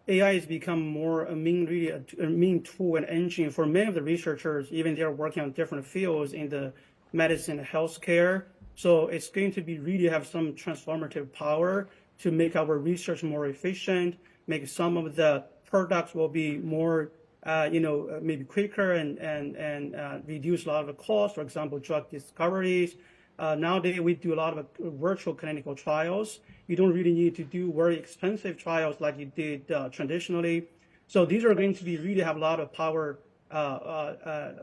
AI has become more a mean tool and engine for many of the researchers, even they're working on different fields in the medicine and healthcare. So it's going to be really have some transformative power to make our research more efficient, make some of the products will be more, maybe quicker and reduce a lot of the cost. For example, drug discoveries. Nowadays, we do a lot of virtual clinical trials. You don't really need to do very expensive trials like you did traditionally. So these are going to be really have a lot of power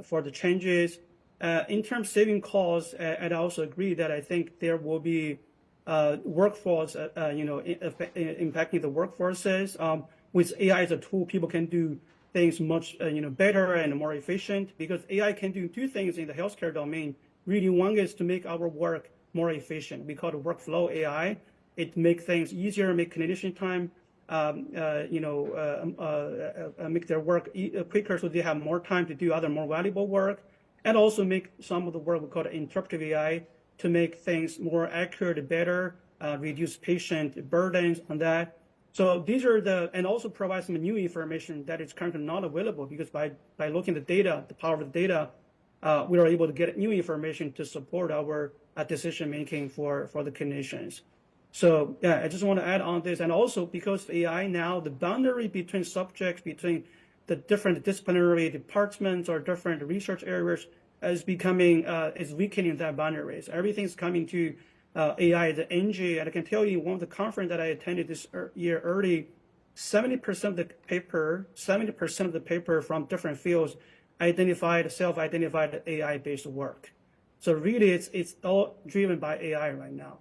for the changes. In terms of saving costs, and I also agree that I think there will be workforce, impacting the workforces. With AI as a tool, people can do things much, better and more efficient, because AI can do 2 things in the healthcare domain. Really, one is to make our work more efficient. We call it workflow AI. It makes things easier, make clinician time, make their work quicker, so they have more time to do other more valuable work, and also make some of the work we call interpretive AI to make things more accurate, better, reduce patient burdens on that. So these are and also provide some new information that is currently not available, because by looking at the data, the power of the data, we are able to get new information to support our decision making for the clinicians. So yeah, I just want to add on this, and also because AI now, the boundary between subjects, between the different disciplinary departments or different research areas is weakening that boundaries. Everything's coming to AI, the NG, and I can tell you one of the conference that I attended this year early, 70% of the paper from different fields self-identified AI-based work. So really, it's all driven by AI right now,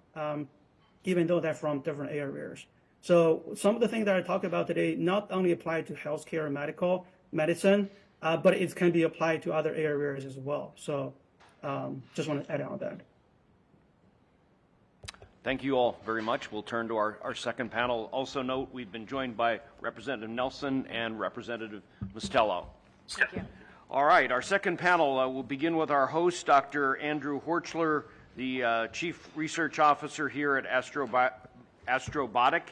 even though they're from different areas. So some of the things that I talked about today not only apply to healthcare and medicine, but it can be applied to other areas as well. So just want to add on that. Thank you all very much. We'll turn to our second panel. Also note we've been joined by Representative Nelson and Representative Mostello. Thank you. All right, our second panel will begin with our host, Dr. Andrew Horchler, the Chief Research Officer here at Astrobotic,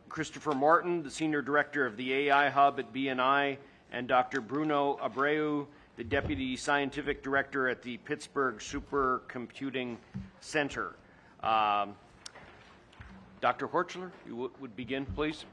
Christopher Martin, the Senior Director of the AI Hub at BNI, and Dr. Bruno Abreu, the Deputy Scientific Director at the Pittsburgh Supercomputing Center. Dr. Horchler, you would begin, please.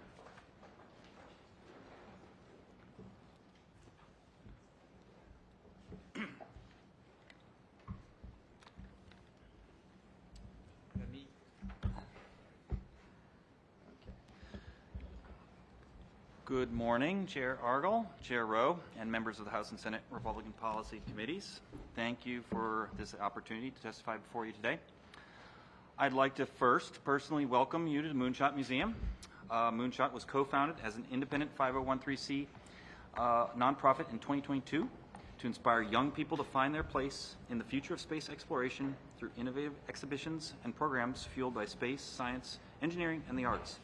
Good morning, Chair Argel, Chair Rowe, and members of the House and Senate Republican Policy Committees. Thank you for this opportunity to testify before you today. I'd like to first personally welcome you to the Moonshot Museum. Moonshot was co-founded as an independent 501(c) nonprofit in 2022 to inspire young people to find their place in the future of space exploration through innovative exhibitions and programs fueled by space, science, engineering, and the arts.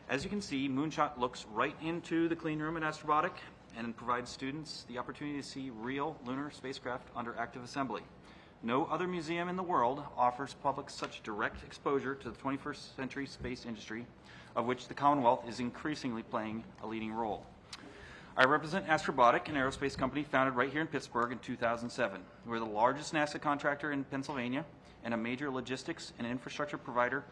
As you can see, Moonshot looks right into the clean room at Astrobotic and provides students the opportunity to see real lunar spacecraft under active assembly. No other museum in the world offers public such direct exposure to the 21st century space industry, of which the Commonwealth is increasingly playing a leading role. I represent Astrobotic, an aerospace company founded right here in Pittsburgh in 2007. We're the largest NASA contractor in Pennsylvania and a major logistics and infrastructure provider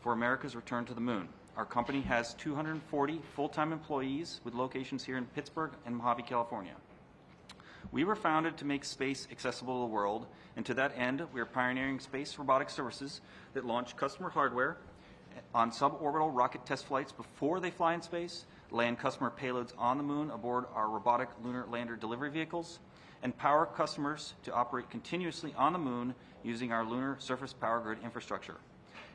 for America's return to the moon. Our company has 240 full-time employees with locations here in Pittsburgh and Mojave, California. We were founded to make space accessible to the world, and to that end, we are pioneering space robotic services that launch customer hardware on suborbital rocket test flights before they fly in space, land customer payloads on the moon aboard our robotic lunar lander delivery vehicles, and power customers to operate continuously on the moon using our lunar surface power grid infrastructure.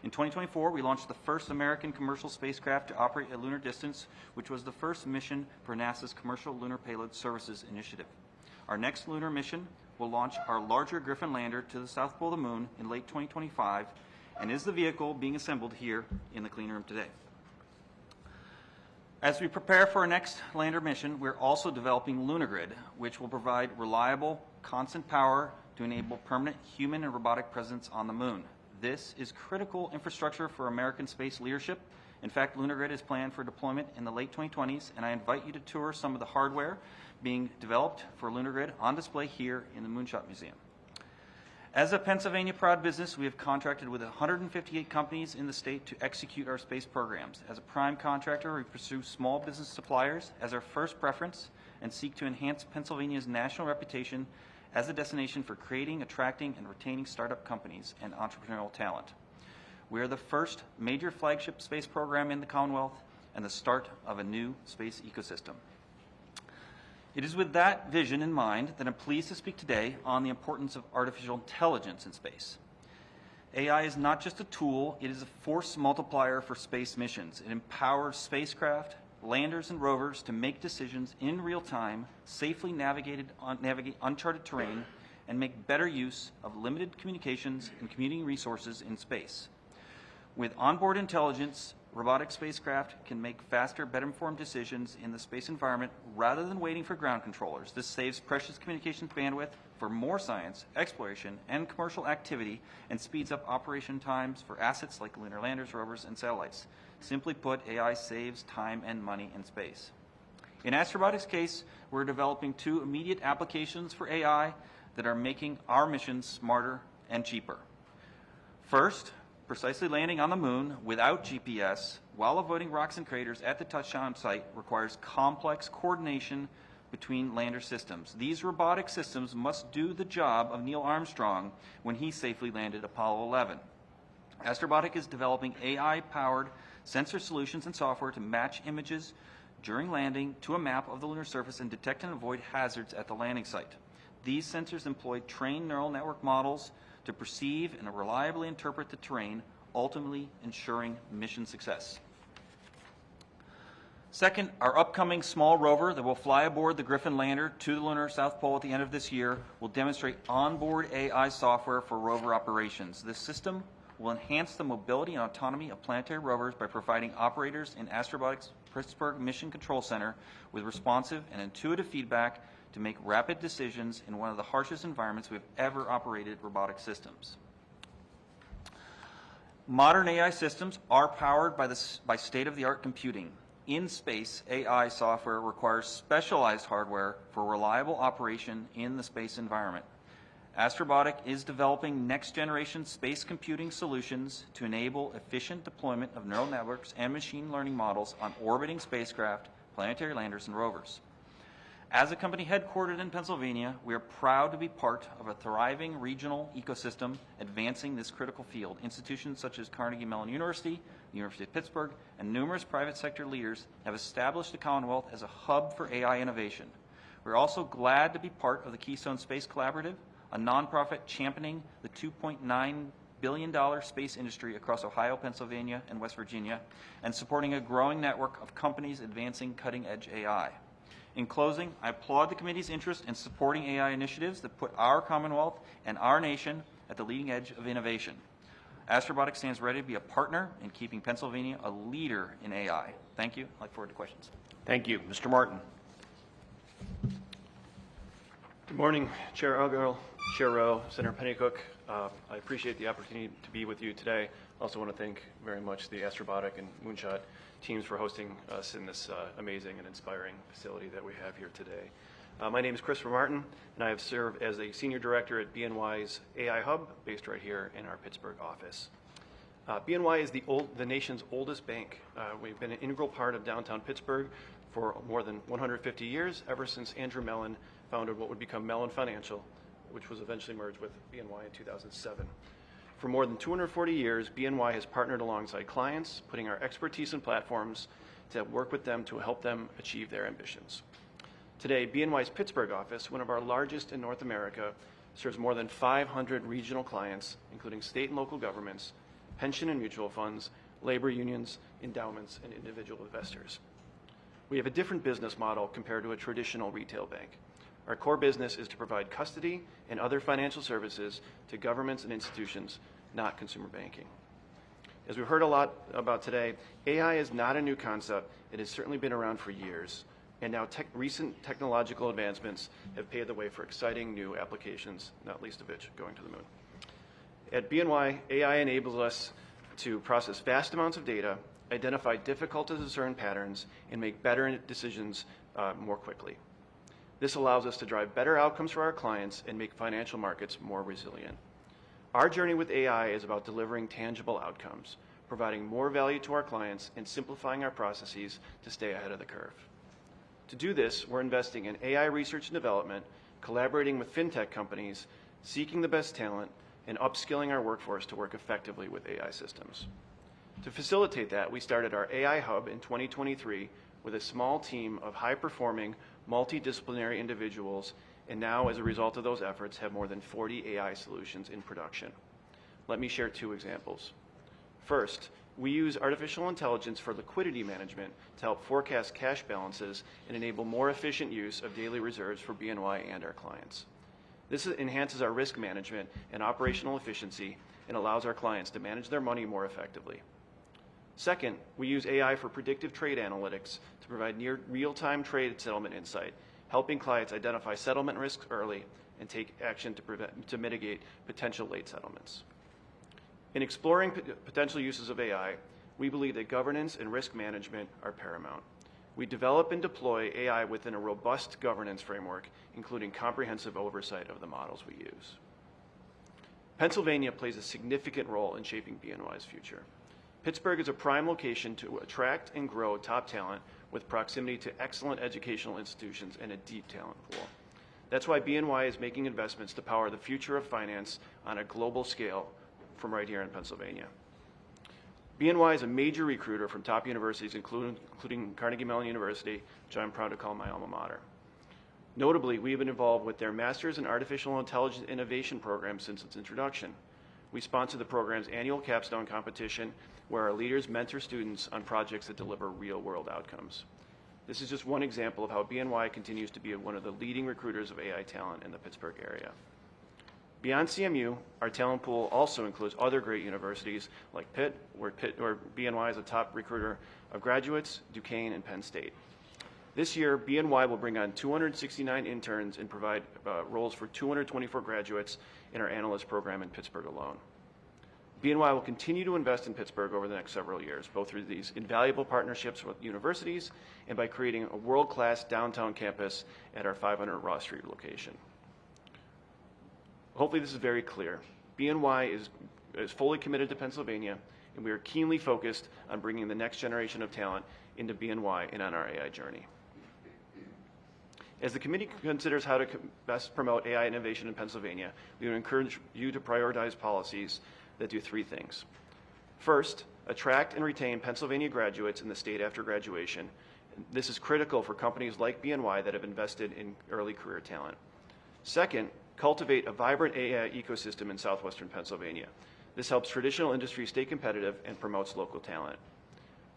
In 2024, we launched the first American commercial spacecraft to operate at lunar distance, which was the first mission for NASA's Commercial Lunar Payload Services initiative. Our next lunar mission will launch our larger Griffin lander to the south pole of the moon in late 2025 and is the vehicle being assembled here in the clean room today. As we prepare for our next lander mission, we're also developing LunarGrid, which will provide reliable, constant power to enable permanent human and robotic presence on the moon. This is critical infrastructure for American space leadership. In fact, LunarGrid is planned for deployment in the late 2020s, and I invite you to tour some of the hardware being developed for LunarGrid on display here in the Moonshot Museum. As a Pennsylvania proud business, we have contracted with 158 companies in the state to execute our space programs. As a prime contractor, we pursue small business suppliers as our first preference and seek to enhance Pennsylvania's national reputation as a destination for creating, attracting, and retaining startup companies and entrepreneurial talent. We are the first major flagship space program in the Commonwealth and the start of a new space ecosystem. It is with that vision in mind that I'm pleased to speak today on the importance of artificial intelligence in space. AI is not just a tool, it is a force multiplier for space missions. It empowers spacecraft, landers, and rovers to make decisions in real time, safely navigate uncharted terrain, and make better use of limited communications and commuting resources in space. With onboard intelligence, robotic spacecraft can make faster, better-informed decisions in the space environment rather than waiting for ground controllers. This saves precious communications bandwidth for more science, exploration, and commercial activity, and speeds up operation times for assets like lunar landers, rovers, and satellites. Simply put, AI saves time and money in space. In Astrobotic's case, we're developing two immediate applications for AI that are making our missions smarter and cheaper. First, precisely landing on the moon without GPS while avoiding rocks and craters at the touchdown site requires complex coordination between lander systems. These robotic systems must do the job of Neil Armstrong when he safely landed Apollo 11. Astrobotic is developing AI-powered sensor solutions and software to match images during landing to a map of the lunar surface and detect and avoid hazards at the landing site. These sensors employ trained neural network models to perceive and reliably interpret the terrain, ultimately ensuring mission success. Second, our upcoming small rover that will fly aboard the Griffin lander to the lunar South Pole at the end of this year will demonstrate onboard AI software for rover operations. This system will enhance the mobility and autonomy of planetary rovers by providing operators in Astrobotics Pittsburgh Mission Control Center with responsive and intuitive feedback to make rapid decisions in one of the harshest environments we've ever operated robotic systems. Modern AI systems are powered by state-of-the-art computing. In space, AI software requires specialized hardware for reliable operation in the space environment. Astrobotic is developing next-generation space computing solutions to enable efficient deployment of neural networks and machine learning models on orbiting spacecraft, planetary landers, and rovers. As a company headquartered in Pennsylvania, we are proud to be part of a thriving regional ecosystem advancing this critical field. Institutions such as Carnegie Mellon University, the University of Pittsburgh, and numerous private sector leaders have established the Commonwealth as a hub for AI innovation. We're also glad to be part of the Keystone Space Collaborative, a nonprofit championing the $2.9 billion space industry across Ohio, Pennsylvania, and West Virginia, and supporting a growing network of companies advancing cutting-edge AI. In closing, I applaud the committee's interest in supporting AI initiatives that put our Commonwealth and our nation at the leading edge of innovation. Astrobotic stands ready to be a partner in keeping Pennsylvania a leader in AI. Thank you. I look forward to questions. Thank you. Mr. Martin. Good morning, Chair Argyle, Chair Rowe, Senator Pennycook. I appreciate the opportunity to be with you today. I also want to thank very much the Astrobotic and Moonshot teams for hosting us in this amazing and inspiring facility that we have here today. My name is Christopher Martin, and I have served as a Senior Director at BNY's AI Hub, based right here in our Pittsburgh office. BNY is the nation's oldest bank. We've been an integral part of downtown Pittsburgh for more than 150 years, ever since Andrew Mellon founded what would become Mellon Financial, which was eventually merged with BNY in 2007. For more than 240 years, BNY has partnered alongside clients, putting our expertise in platforms to work with them to help them achieve their ambitions. Today, BNY's Pittsburgh office, one of our largest in North America, serves more than 500 regional clients, including state and local governments, pension and mutual funds, labor unions, endowments, and individual investors. We have a different business model compared to a traditional retail bank. Our core business is to provide custody and other financial services to governments and institutions, not consumer banking. As we've heard a lot about today, AI is not a new concept. It has certainly been around for years, and now recent technological advancements have paved the way for exciting new applications, not least of which going to the moon. At BNY, AI enables us to process vast amounts of data, identify difficult to discern patterns, and make better decisions more quickly. This allows us to drive better outcomes for our clients and make financial markets more resilient. Our journey with AI is about delivering tangible outcomes, providing more value to our clients, and simplifying our processes to stay ahead of the curve. To do this, we're investing in AI research and development, collaborating with fintech companies, seeking the best talent, and upskilling our workforce to work effectively with AI systems. To facilitate that, we started our AI Hub in 2023 with a small team of high-performing, multidisciplinary individuals, and now, as a result of those efforts, have more than 40 AI solutions in production. Let me share two examples. First, we use artificial intelligence for liquidity management to help forecast cash balances and enable more efficient use of daily reserves for BNY and our clients. This enhances our risk management and operational efficiency and allows our clients to manage their money more effectively. Second, we use AI for predictive trade analytics to provide near real-time trade settlement insight, helping clients identify settlement risks early and take action to mitigate potential late settlements. In exploring potential uses of AI, we believe that governance and risk management are paramount. We develop and deploy AI within a robust governance framework, including comprehensive oversight of the models we use. Pennsylvania plays a significant role in shaping BNY's future. Pittsburgh is a prime location to attract and grow top talent with proximity to excellent educational institutions and a deep talent pool. That's why BNY is making investments to power the future of finance on a global scale from right here in Pennsylvania. BNY is a major recruiter from top universities, including Carnegie Mellon University, which I'm proud to call my alma mater. Notably, we have been involved with their Masters in Artificial Intelligence Innovation program since its introduction. We sponsor the program's annual capstone competition, where our leaders mentor students on projects that deliver real-world outcomes. This is just one example of how BNY continues to be one of the leading recruiters of AI talent in the Pittsburgh area. Beyond CMU, our talent pool also includes other great universities like Pitt, where BNY is a top recruiter of graduates, Duquesne, and Penn State. This year, BNY will bring on 269 interns and provide roles for 224 graduates in our analyst program in Pittsburgh alone. BNY will continue to invest in Pittsburgh over the next several years, both through these invaluable partnerships with universities and by creating a world-class downtown campus at our 500 Ross Street location. Hopefully this is very clear. BNY is fully committed to Pennsylvania, and we are keenly focused on bringing the next generation of talent into BNY and on our AI journey. As the committee considers how to best promote AI innovation in Pennsylvania, we would encourage you to prioritize policies that do three things. First, attract and retain Pennsylvania graduates in the state after graduation. This is critical for companies like BNY that have invested in early career talent. Second, cultivate a vibrant AI ecosystem in southwestern Pennsylvania. This helps traditional industry stay competitive and promotes local talent.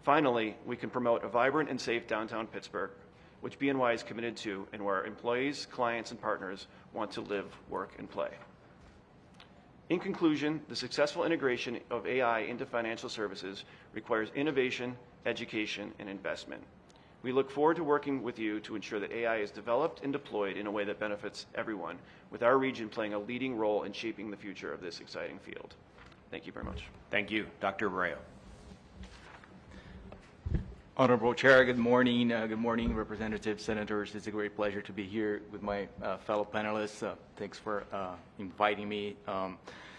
Finally, we can promote a vibrant and safe downtown Pittsburgh, which BNY is committed to and where employees, clients, and partners want to live, work, and play. In conclusion, the successful integration of AI into financial services requires innovation, education, and investment. We look forward to working with you to ensure that AI is developed and deployed in a way that benefits everyone, with our region playing a leading role in shaping the future of this exciting field. Thank you very much. Thank you. Dr. Abreu. Honorable Chair, good morning. Good morning, representatives, senators. It's a great pleasure to be here with my fellow panelists. Thanks for inviting me.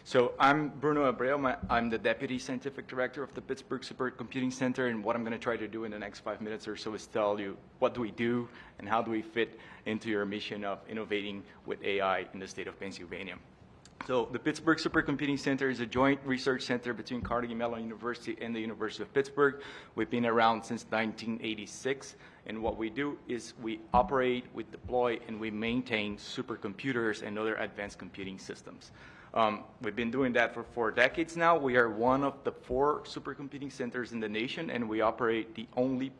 So I'm Bruno Abreu. I'm the Deputy Scientific Director of the Pittsburgh Supercomputing Center, and what I'm going to try to do in the next 5 minutes or so is tell you what do we do and how do we fit into your mission of innovating with AI in the state of Pennsylvania. So the Pittsburgh Supercomputing Center is a joint research center between Carnegie Mellon University and the University of Pittsburgh. We've been around since 1986, and what we do is we operate, we deploy, and we maintain supercomputers and other advanced computing systems. We've been doing that for 4 decades now. We are one of the 4 supercomputing centers in the nation, and we operate the only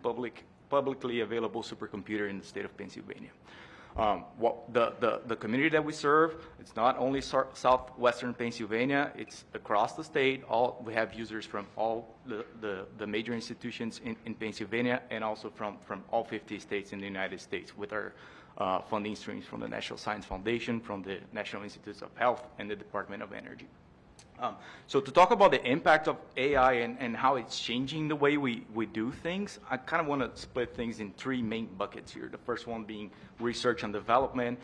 publicly available supercomputer in the state of Pennsylvania. The community that we serve, it's not only southwestern Pennsylvania, it's across the state. We have users from all the major institutions in Pennsylvania and also from all 50 states in the United States with our funding streams from the National Science Foundation, from the National Institutes of Health, and the Department of Energy. So to talk about the impact of AI and how it's changing the way we do things, I kind of want to split things in 3 main buckets here. The first one being research and development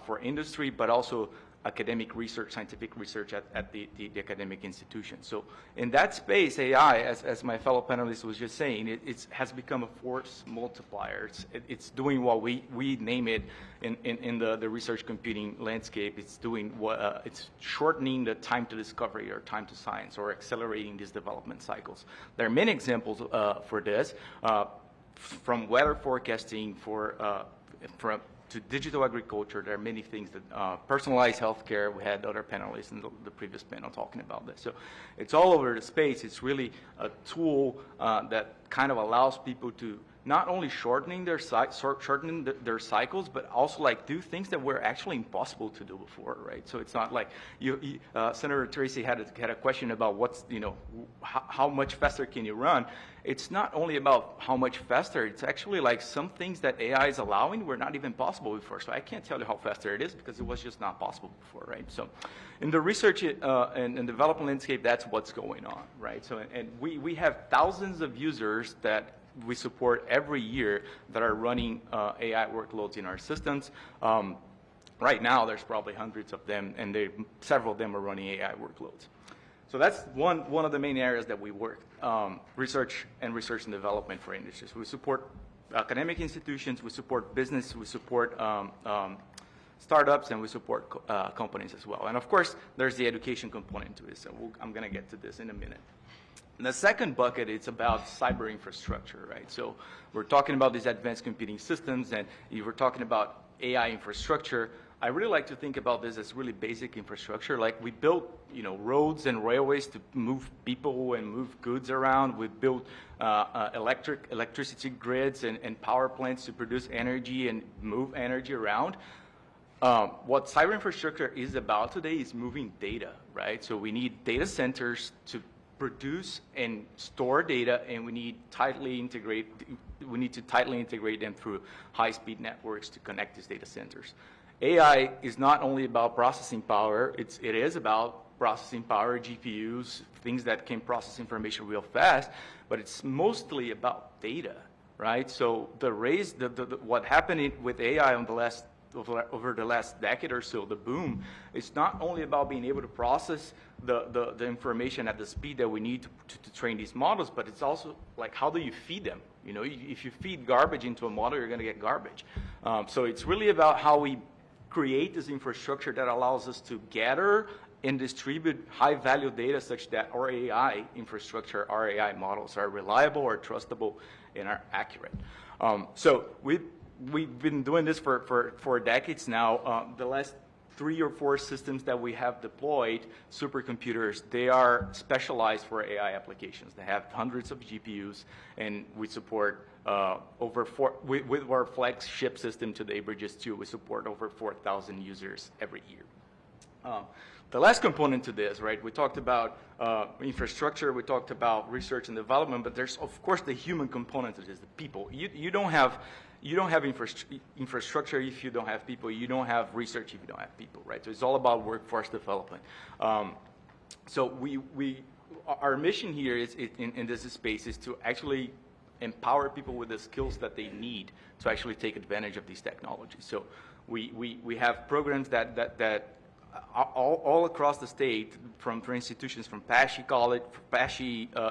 for industry, but also academic research, scientific research at the academic institution. So in that space, AI, as my fellow panelist was just saying, it has become a force multiplier. It's doing what we name it in the research computing landscape. It's doing it's shortening the time to discovery or time to science, or accelerating these development cycles. There are many examples for this, from weather forecasting to digital agriculture. There are many things that personalized healthcare. We had other panelists in the previous panel talking about this. So it's all over the space. It's really a tool that kind of allows people to not only shortening their their cycles, but also like do things that were actually impossible to do before, right? So it's not like Senator Tracy had a question about what's how much faster can you run. It's not only about how much faster. It's actually like some things that AI is allowing were not even possible before. So I can't tell you how faster it is because it was just not possible before, right? So in the research and development landscape, that's what's going on, right? So and we have thousands of users that we support every year that are running AI workloads in our systems. Right now, there's probably hundreds of them, and several of them are running AI workloads. So that's one of the main areas that we work, research and development for industries. We support academic institutions, we support business, we support startups, and we support companies as well. And of course, there's the education component to it, so I'm going to get to this in a minute. And the second bucket, it's about cyber infrastructure, right? So we're talking about these advanced computing systems, and you were talking about AI infrastructure. I really like to think about this as really basic infrastructure. Like we built, roads and railways to move people and move goods around. We built electricity grids and power plants to produce energy and move energy around. what cyber infrastructure is about today is moving data, right? So we need data centers to produce and store data, and we need to tightly integrate them through high-speed networks to connect these data centers. AI is not only about processing power, it is about processing power, GPUs, things that can process information real fast, but it's mostly about data, right? So what happened with AI over the last decade or so, the boom, it's not only about being able to process the information at the speed that we need to train these models, but it's also like, how do you feed them? You know, if you feed garbage into a model, you're going to get garbage. So it's really about how we create this infrastructure that allows us to gather and distribute high-value data such that our AI infrastructure, our AI models are reliable, are trustable, and are accurate. So we've been doing this for decades now. The last 3 or 4 systems that we have deployed, supercomputers, they are specialized for AI applications. They have hundreds of GPUs, and we support with our flagship system today, Bridges 2, we support over 4,000 users every year. The last component to this, right, we talked about infrastructure, we talked about research and development, but there's, of course, the human component to this, the people. You don't have infrastructure if you don't have people. You don't have research if you don't have people, right? So it's all about workforce development. So our mission here is in this space is to actually empower people with the skills that they need to actually take advantage of these technologies. So we have programs that all across the state, from institutions from PASHE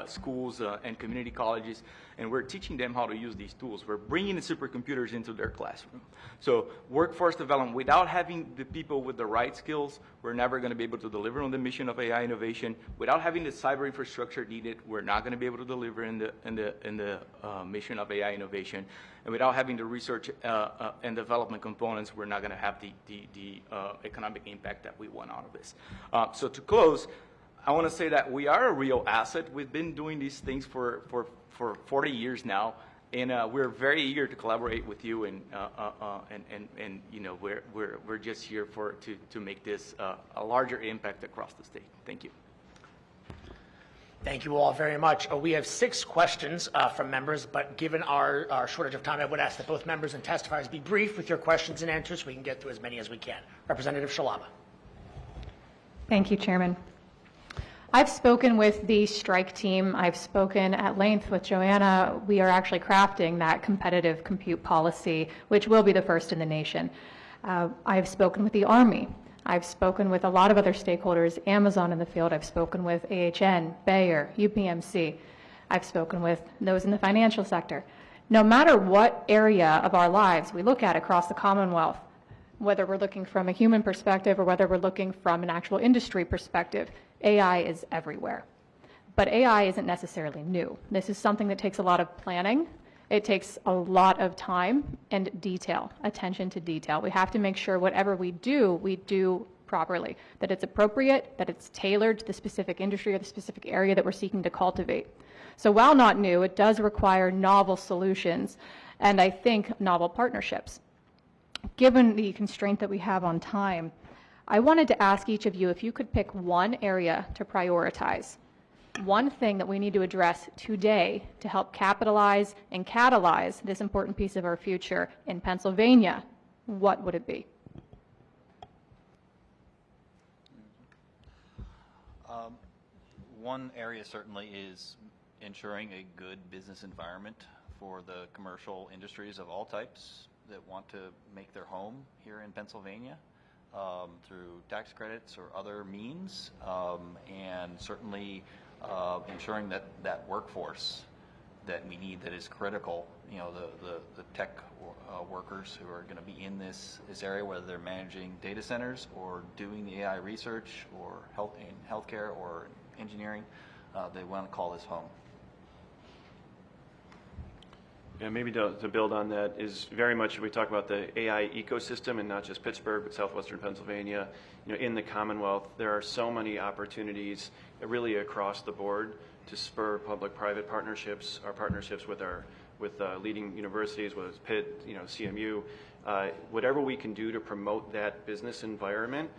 schools and community colleges, and we're teaching them how to use these tools. We're bringing the supercomputers into their classroom. So workforce development, without having the people with the right skills, we're never going to be able to deliver on the mission of AI innovation. Without having the cyber infrastructure needed, we're not going to be able to deliver in the mission of AI innovation. And without having the research and development components, we're not going to have the economic impact that we want out of this. So to close, I want to say that we are a real asset. We've been doing these things for 40 years now, and we're very eager to collaborate with you. And you know, we're just here to make this a larger impact across the state. Thank you. Thank you all very much. We have 6 questions from members, but given our shortage of time, I would ask that both members and testifiers be brief with your questions and answers so we can get through as many as we can. Representative Shalaba. Thank you, Chairman. I've spoken with the strike team. I've spoken at length with Joanna. We are actually crafting that competitive compute policy, which will be the first in the nation. I've spoken with the Army. I've spoken with a lot of other stakeholders, Amazon in the field. I've spoken with AHN, Bayer, UPMC. I've spoken with those in the financial sector. No matter what area of our lives we look at across the Commonwealth, whether we're looking from a human perspective or whether we're looking from an actual industry perspective, AI is everywhere. But AI isn't necessarily new. This is something that takes a lot of planning. It takes a lot of time and detail, attention to detail. We have to make sure whatever we do properly, that it's appropriate, that it's tailored to the specific industry or the specific area that we're seeking to cultivate. So while not new, it does require novel solutions and I think novel partnerships. Given the constraint that we have on time, I wanted to ask each of you if you could pick one area to prioritize. One thing that we need to address today to help capitalize and catalyze this important piece of our future in Pennsylvania, what would it be? One area certainly is ensuring a good business environment for the commercial industries of all types that want to make their home here in Pennsylvania through tax credits or other means, and certainly ensuring that workforce that we need, that is critical, you know, the tech workers who are going to be in this area, whether they're managing data centers or doing the AI research or in healthcare or engineering, they want to call this home. Yeah, maybe to build on that is very much we talk about the AI ecosystem, and not just Pittsburgh, but southwestern Pennsylvania. You know, in the Commonwealth, there are so many opportunities really across the board to spur public-private partnerships, our partnerships with leading universities, whether it's Pitt, you know, CMU, whatever we can do to promote that business environment,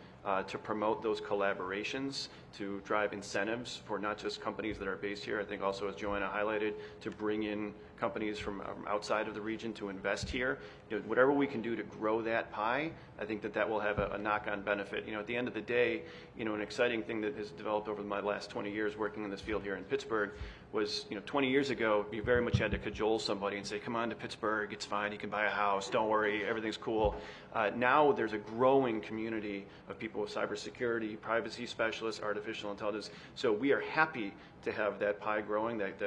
to promote those collaborations, to drive incentives for not just companies that are based here. I think also, as Joanna highlighted, to bring in companies from outside of the region to invest here. Whatever we can do to grow that pie, I think that will have a knock-on benefit. At the end of the day, an exciting thing that has developed over my last 20 years working in this field here in Pittsburgh was, 20 years ago, you very much had to cajole somebody and say, come on to Pittsburgh, it's fine, you can buy a house, don't worry, everything's cool. Now there's a growing community of people with cybersecurity, privacy specialists, artificial intelligence. So we are happy to have that pie growing, that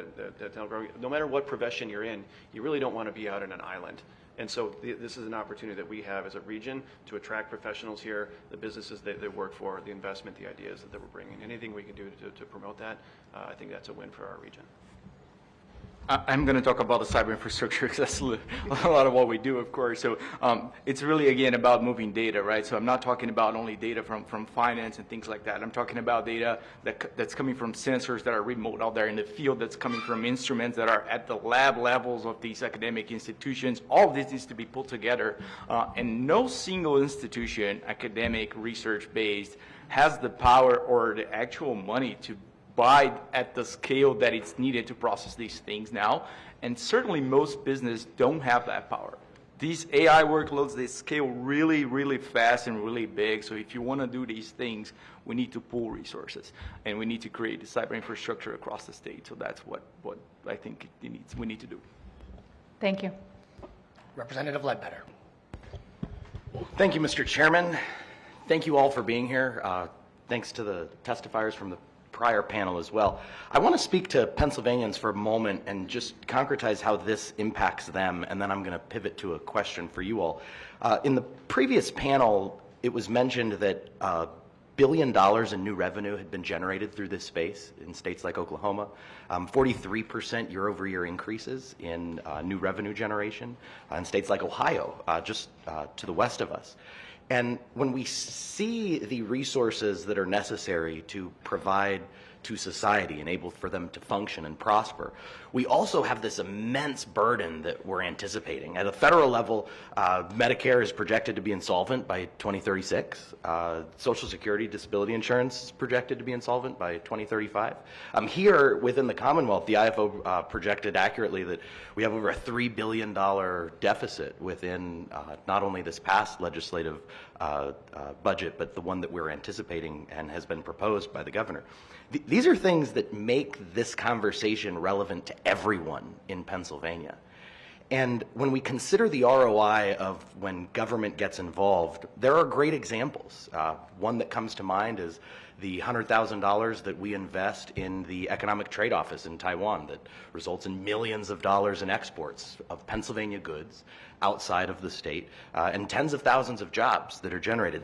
growing. No matter what profession you're in, you really don't want to be out on an island. And so this is an opportunity that we have as a region to attract professionals here, the businesses that they work for, the investment, the ideas that we're bringing. Anything we can do to promote that, I think that's a win for our region. I'm going to talk about the cyber infrastructure because that's a lot of what we do, of course. So it's really, again, about moving data, right? So I'm not talking about only data from finance and things like that. I'm talking about data that's coming from sensors that are remote out there in the field, that's coming from instruments that are at the lab levels of these academic institutions. All of this needs to be put together. And no single institution, academic, research-based, has the power or the actual money to buy at the scale that it's needed to process these things now. And certainly most business don't have that power. These AI workloads, they scale really, really fast and really big. So if you want to do these things, we need to pool resources. And we need to create the cyber infrastructure across the state. So that's what I think we need to do. Thank you. Representative Ledbetter. Thank you, Mr. Chairman. Thank you all for being here. Thanks to the testifiers from the prior panel as well. I want to speak to Pennsylvanians for a moment and just concretize how this impacts them, and then I'm going to pivot to a question for you all. In the previous panel, it was mentioned that $1 billion in new revenue had been generated through this space in states like Oklahoma, 43% year-over-year increases in new revenue generation in states like Ohio, just to the west of us. And when we see the resources that are necessary to provide to society, enable for them to function and prosper, we also have this immense burden that we're anticipating. At a federal level, Medicare is projected to be insolvent by 2036. Social Security disability insurance is projected to be insolvent by 2035. Here within the Commonwealth, the IFO projected accurately that we have over a $3 billion deficit within not only this past legislative budget, but the one that we're anticipating and has been proposed by the governor. These are things that make this conversation relevant to everyone in Pennsylvania. And when we consider the ROI of when government gets involved, there are great examples. One that comes to mind is the $100,000 that we invest in the Economic Trade Office in Taiwan that results in millions of dollars in exports of Pennsylvania goods outside of the state, and tens of thousands of jobs that are generated.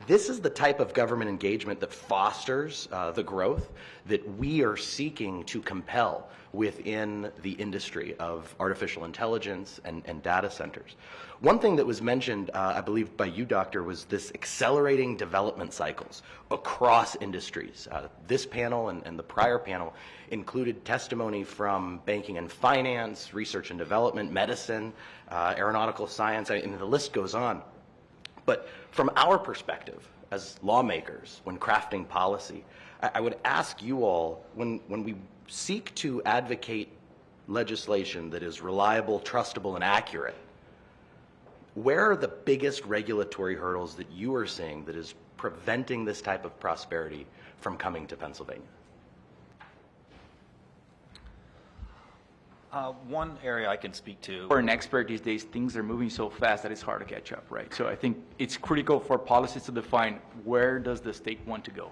This is the type of government engagement that fosters the growth that we are seeking to compel within the industry of artificial intelligence and data centers. One thing that was mentioned, I believe by you, Doctor, was this accelerating development cycles across industries. This panel and the prior panel included testimony from banking and finance, research and development, medicine, aeronautical science, and the list goes on. But from our perspective as lawmakers, when crafting policy, I would ask you all, when we seek to advocate legislation that is reliable, trustable, and accurate, where are the biggest regulatory hurdles that you are seeing that is preventing this type of prosperity from coming to Pennsylvania? One area I can speak to. For an expert these days, things are moving so fast that it's hard to catch up, right? So I think it's critical for policies to define where does the state want to go.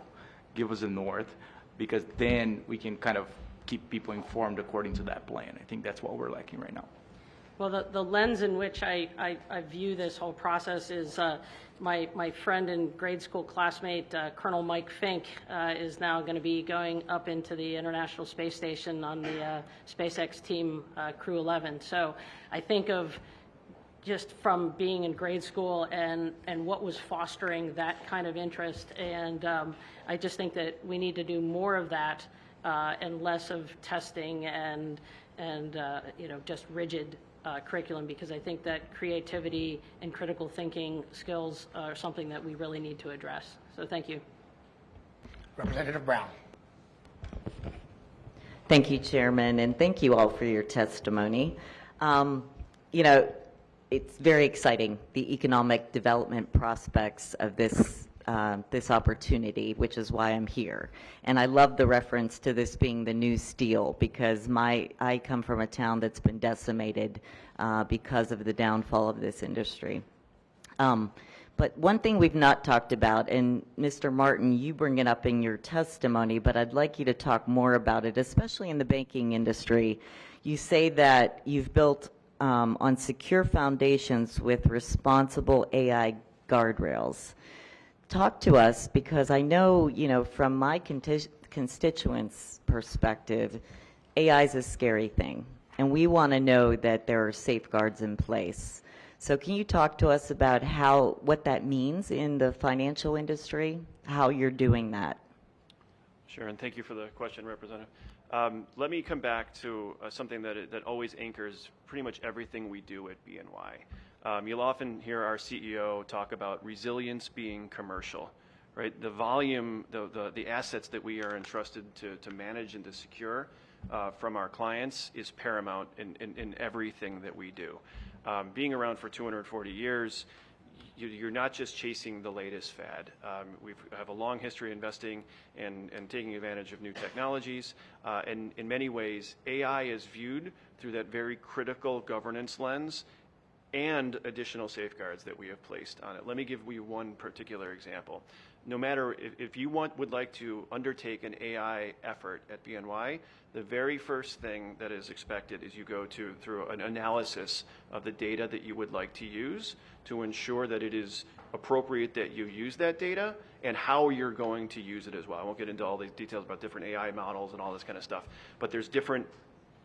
Give us a north, because then we can kind of keep people informed according to that plan. I think that's what we're lacking right now. Well, the lens in which I view this whole process is my friend and grade school classmate, Colonel Mike Fink, is now going to be going up into the International Space Station on the SpaceX team, Crew 11. So I think of just from being in grade school and what was fostering that kind of interest. And I just think that we need to do more of that and less of testing and just rigid curriculum, because I think that creativity and critical thinking skills are something that we really need to address. So thank you. Representative Brown. Thank you, Chairman, and thank you all for your testimony. You know, it's very exciting, the economic development prospects of this opportunity, which is why I'm here. And I love the reference to this being the new steel, because I come from a town that's been decimated because of the downfall of this industry. But one thing we've not talked about, and Mr. Martin, you bring it up in your testimony, but I'd like you to talk more about it, especially in the banking industry. You say that you've built on secure foundations with responsible AI guardrails. Talk to us, because I know, you know, from my constituents' perspective, AI is a scary thing, and we want to know that there are safeguards in place. So can you talk to us about what that means in the financial industry, how you're doing that? Sure, and thank you for the question, Representative. Let me come back to something that always anchors pretty much everything we do at BNY. You'll often hear our CEO talk about resilience being commercial, right? The volume, the assets that we are entrusted to manage and to secure from our clients is paramount in everything that we do. Being around for 240 years, you're not just chasing the latest fad. We have a long history investing and taking advantage of new technologies. And in many ways, AI is viewed through that very critical governance lens and additional safeguards that we have placed on it. Let me give you one particular example. No matter if you would like to undertake an AI effort at BNY, the very first thing that is expected is you go through an analysis of the data that you would like to use to ensure that it is appropriate that you use that data and how you're going to use it as well. I won't get into all these details about different AI models and all this kind of stuff, but there's different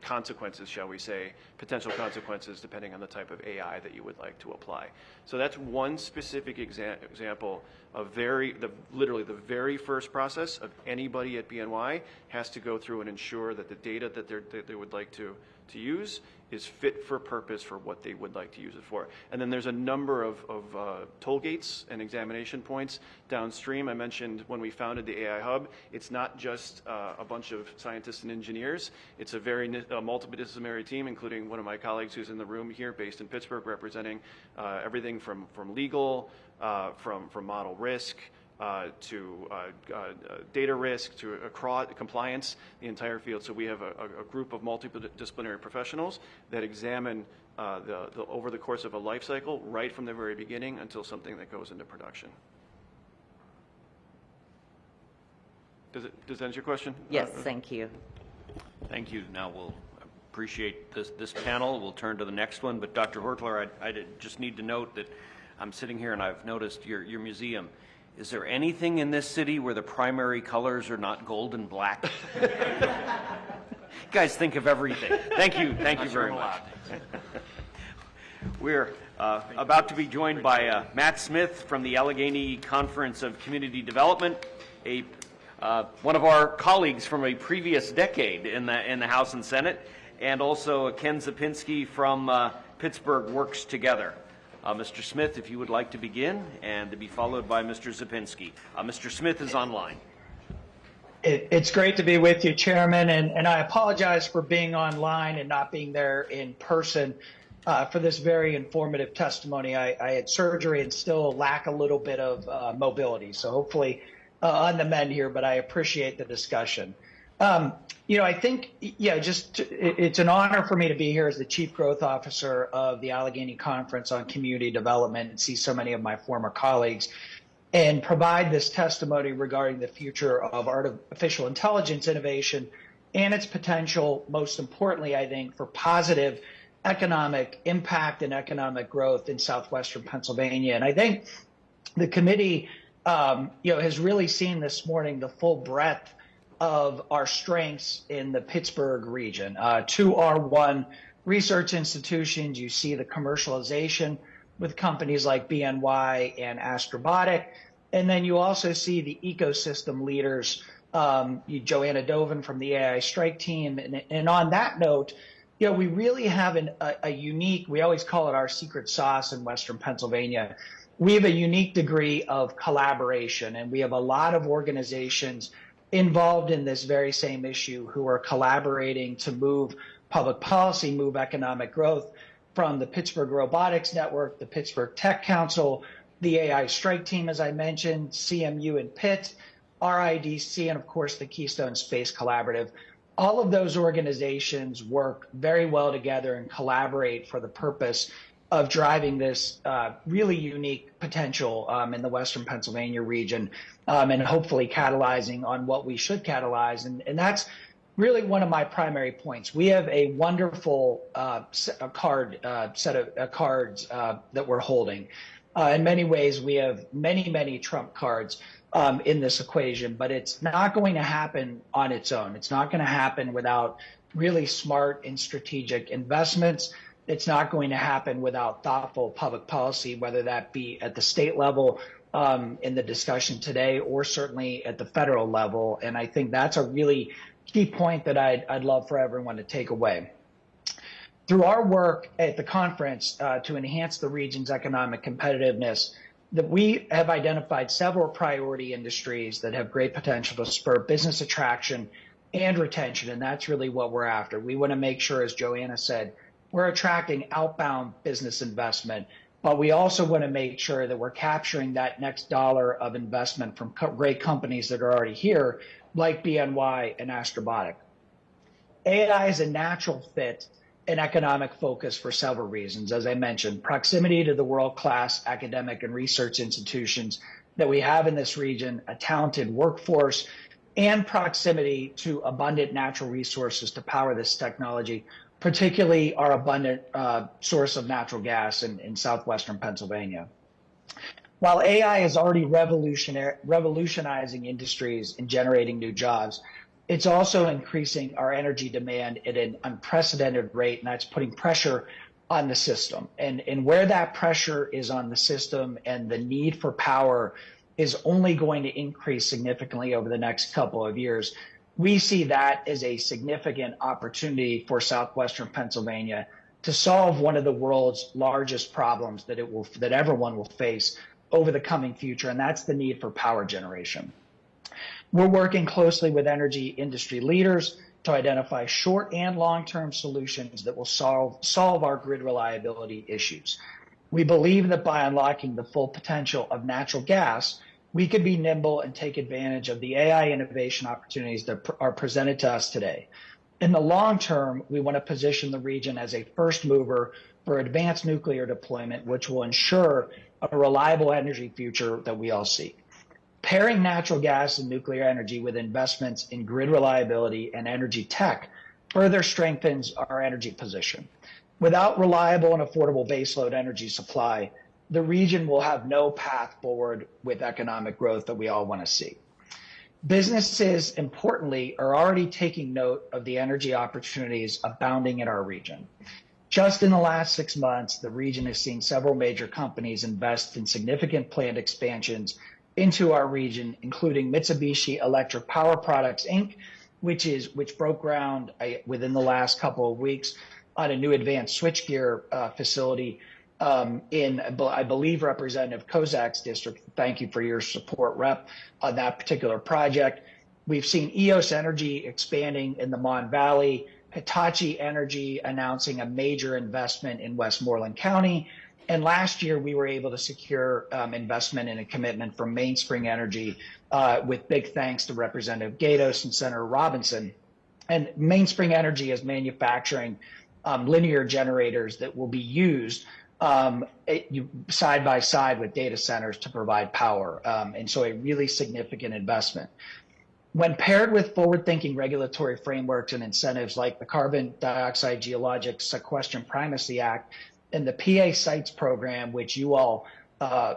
consequences, shall we say, potential consequences depending on the type of AI that you would like to apply. So that's one specific example of literally the very first process of anybody at BNY has to go through and ensure that the data that they would like to use is fit for purpose for what they would like to use it for. And then there's a number of toll gates and examination points downstream. I mentioned when we founded the AI Hub, it's not just a bunch of scientists and engineers. It's a very multidisciplinary team, including one of my colleagues who's in the room here based in Pittsburgh, representing everything from legal, from model risk, to data risk, to compliance, the entire field. So we have a group of multidisciplinary professionals that examine over the course of a life cycle, right from the very beginning until something that goes into production. Does that answer your question? Yes, thank you. Thank you. Now we'll appreciate this panel. We'll turn to the next one. But Dr. Hortler, I just need to note that I'm sitting here and I've noticed your museum. Is there anything in this city where the primary colors are not gold and black? You guys think of everything. Thank you very much. We're about to be joined by Matt Smith from the Allegheny Conference of Community Development, one of our colleagues from a previous decade in the House and Senate, and also Ken Zapinski from Pittsburgh Works Together. Mr. Smith, if you would like to begin, and to be followed by Mr. Zapinski. Mr. Smith is online. It's great to be with you, Chairman, and I apologize for being online and not being there in person for this very informative testimony. I had surgery and still lack a little bit of mobility, so hopefully on the mend here, but I appreciate the discussion. I think, it's an honor for me to be here as the Chief Growth Officer of the Allegheny Conference on Community Development and see so many of my former colleagues and provide this testimony regarding the future of artificial intelligence innovation and its potential, most importantly, I think, for positive economic impact and economic growth in southwestern Pennsylvania. And I think the committee, has really seen this morning the full breadth of our strengths in the Pittsburgh region. Two R1 research institutions, you see the commercialization with companies like BNY and Astrobotic, and then you also see the ecosystem leaders, Joanna Dovin from the AI Strike Team. And on that note, we really have a unique, we always call it our secret sauce in Western Pennsylvania. We have a unique degree of collaboration, and we have a lot of organizations involved in this very same issue who are collaborating to move public policy, move economic growth, from the Pittsburgh Robotics Network, the Pittsburgh Tech Council, the AI Strike Team, as I mentioned, CMU and Pitt, RIDC, and of course the Keystone Space Collaborative. All of those organizations work very well together and collaborate for the purpose of driving this really unique potential in the Western Pennsylvania region, and hopefully catalyzing on what we should catalyze. And that's really one of my primary points. We have a wonderful set of cards that we're holding. In many ways, we have many trump cards in this equation, but it's not going to happen on its own. It's not going to happen without really smart and strategic investments. It's not going to happen without thoughtful public policy, whether that be at the state level in the discussion today, or certainly at the federal level. And I think that's a really key point that I'd love for everyone to take away. Through our work at the conference to enhance the region's economic competitiveness, that we have identified several priority industries that have great potential to spur business attraction and retention, and that's really what we're after. We want to make sure, as Joanna said, we're attracting outbound business investment, but we also want to make sure that we're capturing that next dollar of investment from great companies that are already here, like BNY and Astrobotic. AI is a natural fit and economic focus for several reasons. As I mentioned, proximity to the world-class academic and research institutions that we have in this region, a talented workforce, and proximity to abundant natural resources to power this technology, particularly our abundant source of natural gas in southwestern Pennsylvania. While AI is already revolutionizing industries and generating new jobs, it's also increasing our energy demand at an unprecedented rate, and that's putting pressure on the system. And where that pressure is on the system and the need for power is only going to increase significantly over the next couple of years, we see that as a significant opportunity for southwestern Pennsylvania to solve one of the world's largest problems that everyone will face over the coming future, and that's the need for power generation. We're working closely with energy industry leaders to identify short and long-term solutions that will solve our grid reliability issues. We believe that by unlocking the full potential of natural gas, we could be nimble and take advantage of the AI innovation opportunities that are presented to us today. In the long term, we want to position the region as a first mover for advanced nuclear deployment, which will ensure a reliable energy future that we all seek. Pairing natural gas and nuclear energy with investments in grid reliability and energy tech further strengthens our energy position. Without reliable and affordable baseload energy supply, the region will have no path forward with economic growth that we all want to see. Businesses, importantly, are already taking note of the energy opportunities abounding in our region. Just in the last 6 months, the region has seen several major companies invest in significant planned expansions into our region, including Mitsubishi Electric Power Products, Inc., which broke ground within the last couple of weeks on a new advanced switchgear facility in, I believe, Representative Kozak's district. Thank you for your support, Rep, on that particular project. We've seen EOS Energy expanding in the Mon Valley, Hitachi Energy announcing a major investment in Westmoreland County, and last year we were able to secure investment and a commitment from Mainspring Energy with big thanks to Representative Gatos and Senator Robinson. And Mainspring Energy is manufacturing linear generators that will be used side by side with data centers to provide power, and so a really significant investment. When paired with forward-thinking regulatory frameworks and incentives like the Carbon Dioxide Geologic Sequestration Primacy Act and the PA Sites Program, which you all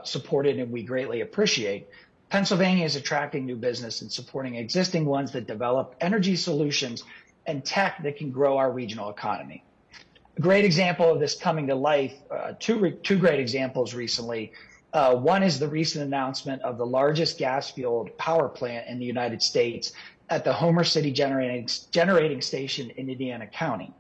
supported and we greatly appreciate, Pennsylvania is attracting new business and supporting existing ones that develop energy solutions and tech that can grow our regional economy. A great example of this coming to life, two great examples recently. One is the recent announcement of the largest gas-fueled power plant in the United States at the Homer City Generating Station in Indiana County.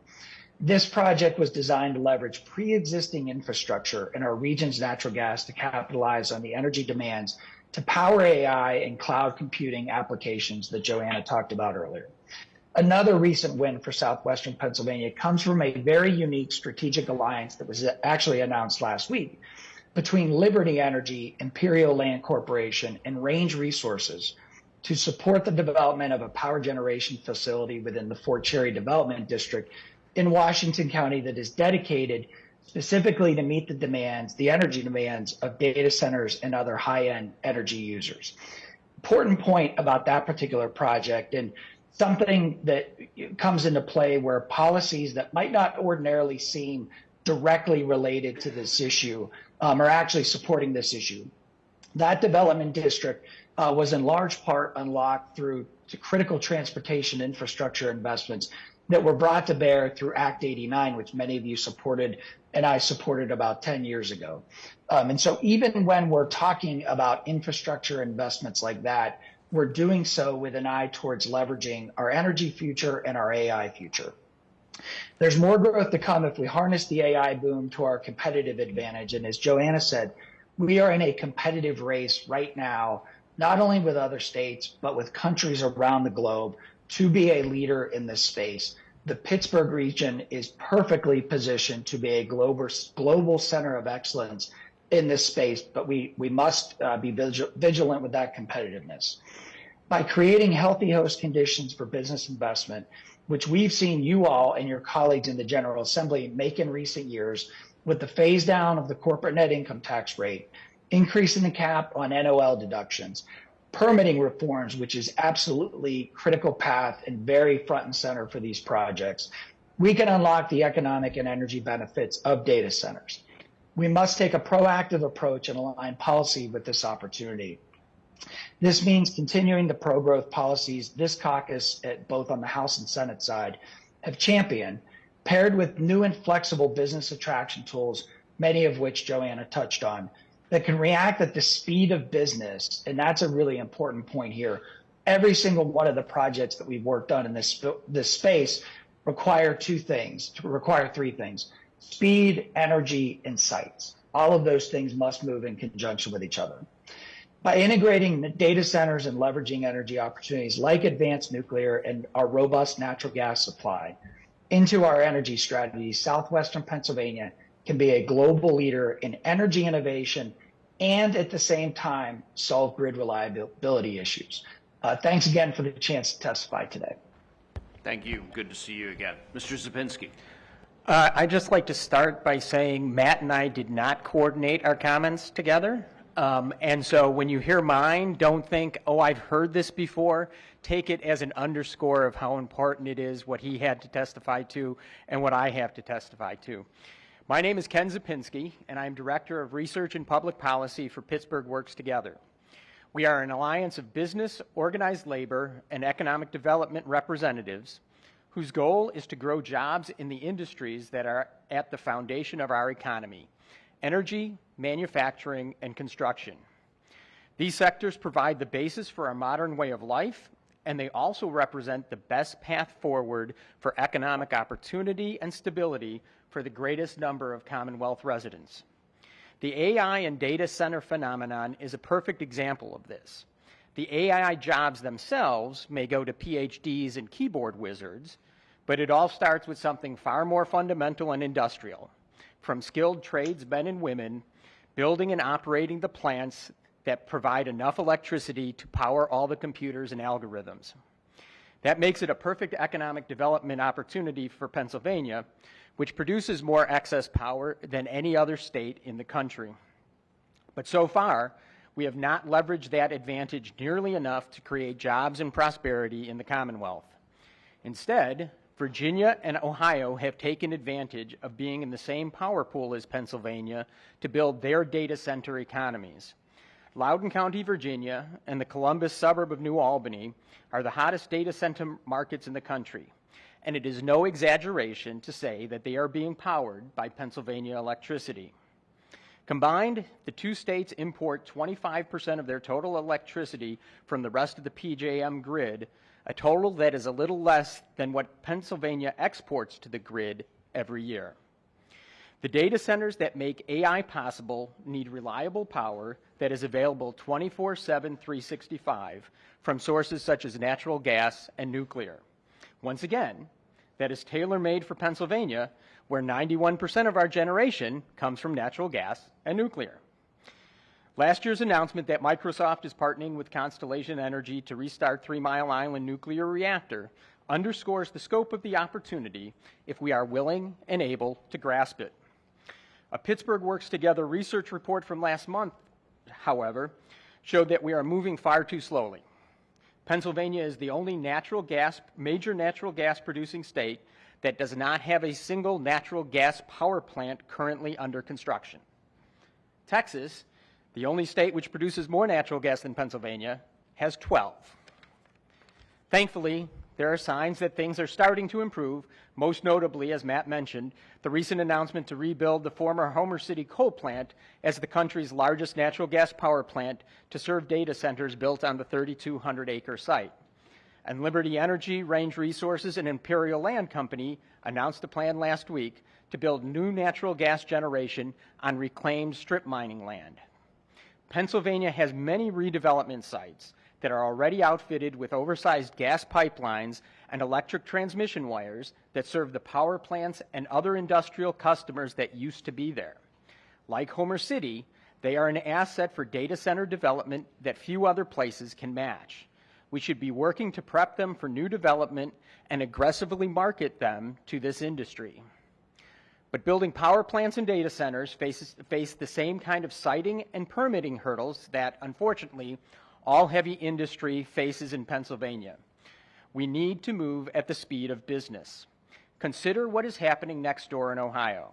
This project was designed to leverage pre-existing infrastructure in our region's natural gas to capitalize on the energy demands to power AI and cloud computing applications that Joanna talked about earlier. Another recent win for Southwestern Pennsylvania comes from a very unique strategic alliance that was actually announced last week between Liberty Energy, Imperial Land Corporation, and Range Resources to support the development of a power generation facility within the Fort Cherry Development District in Washington County that is dedicated specifically to meet the demands, the energy demands of data centers and other high-end energy users. Important point about that particular project, and something that comes into play where policies that might not ordinarily seem directly related to this issue are actually supporting this issue. That development district was in large part unlocked through critical transportation infrastructure investments that were brought to bear through Act 89, which many of you supported and I supported about 10 years ago. And so even when we're talking about infrastructure investments like that, we're doing so with an eye towards leveraging our energy future and our AI future. There's more growth to come if we harness the AI boom to our competitive advantage. And as Joanna said, we are in a competitive race right now, not only with other states, but with countries around the globe to be a leader in this space. The Pittsburgh region is perfectly positioned to be a global center of excellence in this space, but we must be vigilant with that competitiveness. By creating healthy host conditions for business investment, which we've seen you all and your colleagues in the General Assembly make in recent years with the phase down of the corporate net income tax rate, increasing the cap on NOL deductions, permitting reforms, which is absolutely critical path and very front and center for these projects, we can unlock the economic and energy benefits of data centers. We must take a proactive approach and align policy with this opportunity. This means continuing the pro-growth policies this caucus, both on the House and Senate side, have championed, paired with new and flexible business attraction tools, many of which Joanna touched on, that can react at the speed of business. And that's a really important point here. Every single one of the projects that we've worked on in this space require three things: speed, energy, and sites. All of those things must move in conjunction with each other. By integrating data centers and leveraging energy opportunities like advanced nuclear and our robust natural gas supply into our energy strategy, Southwestern Pennsylvania can be a global leader in energy innovation and at the same time solve grid reliability issues. Thanks again for the chance to testify today. Thank you. Good to see you again. Mr. Zapinski. I'd just like to start by saying Matt and I did not coordinate our comments together. And so when you hear mine, don't think, oh, I've heard this before. Take it as an underscore of how important it is what he had to testify to and what I have to testify to. My name is Ken Zapinski, and I'm Director of Research and Public Policy for Pittsburgh Works Together. We are an alliance of business, organized labor, and economic development representatives whose goal is to grow jobs in the industries that are at the foundation of our economy: energy, manufacturing, and construction. These sectors provide the basis for our modern way of life, and they also represent the best path forward for economic opportunity and stability for the greatest number of Commonwealth residents. The AI and data center phenomenon is a perfect example of this. The AI jobs themselves may go to PhDs and keyboard wizards, but it all starts with something far more fundamental and industrial, from skilled tradesmen and women building and operating the plants that provide enough electricity to power all the computers and algorithms. That makes it a perfect economic development opportunity for Pennsylvania, which produces more excess power than any other state in the country. But so far, we have not leveraged that advantage nearly enough to create jobs and prosperity in the Commonwealth. Instead, Virginia and Ohio have taken advantage of being in the same power pool as Pennsylvania to build their data center economies. Loudoun County, Virginia, and the Columbus suburb of New Albany are the hottest data center markets in the country, and it is no exaggeration to say that they are being powered by Pennsylvania electricity. Combined, the two states import 25% of their total electricity from the rest of the PJM grid, a total that is a little less than what Pennsylvania exports to the grid every year. The data centers that make AI possible need reliable power that is available 24/7, 365 from sources such as natural gas and nuclear. Once again, that is tailor-made for Pennsylvania, where 91% of our generation comes from natural gas and nuclear. Last year's announcement that Microsoft is partnering with Constellation Energy to restart 3 Mile Island nuclear reactor underscores the scope of the opportunity if we are willing and able to grasp it. A Pittsburgh Works Together research report from last month, however, showed that we are moving far too slowly. Pennsylvania is the only major natural gas producing state that does not have a single natural gas power plant currently under construction. Texas, the only state which produces more natural gas than Pennsylvania, has 12. Thankfully, there are signs that things are starting to improve, most notably, as Matt mentioned, the recent announcement to rebuild the former Homer City coal plant as the country's largest natural gas power plant to serve data centers built on the 3,200-acre site. And Liberty Energy, Range Resources, and Imperial Land Company announced a plan last week to build new natural gas generation on reclaimed strip mining land. Pennsylvania has many redevelopment sites that are already outfitted with oversized gas pipelines and electric transmission wires that serve the power plants and other industrial customers that used to be there. Like Homer City, they are an asset for data center development that few other places can match. We should be working to prep them for new development and aggressively market them to this industry. But building power plants and data centers face the same kind of siting and permitting hurdles that, unfortunately, all heavy industry faces in Pennsylvania. We need to move at the speed of business. Consider what is happening next door in Ohio.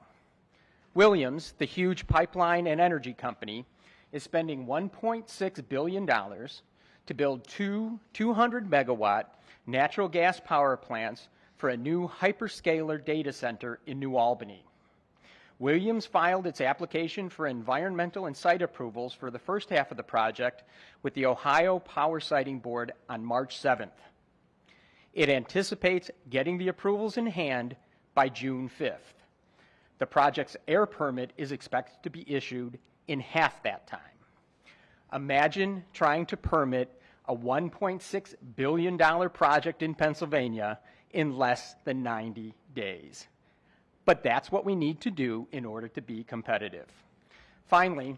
Williams, the huge pipeline and energy company, is spending $1.6 billion to build two 200-megawatt natural gas power plants for a new hyperscaler data center in New Albany. Williams filed its application for environmental and site approvals for the first half of the project with the Ohio Power Siting Board on March 7th. It anticipates getting the approvals in hand by June 5th. The project's air permit is expected to be issued in half that time. Imagine trying to permit a $1.6 billion project in Pennsylvania in less than 90 days. But that's what we need to do in order to be competitive. Finally,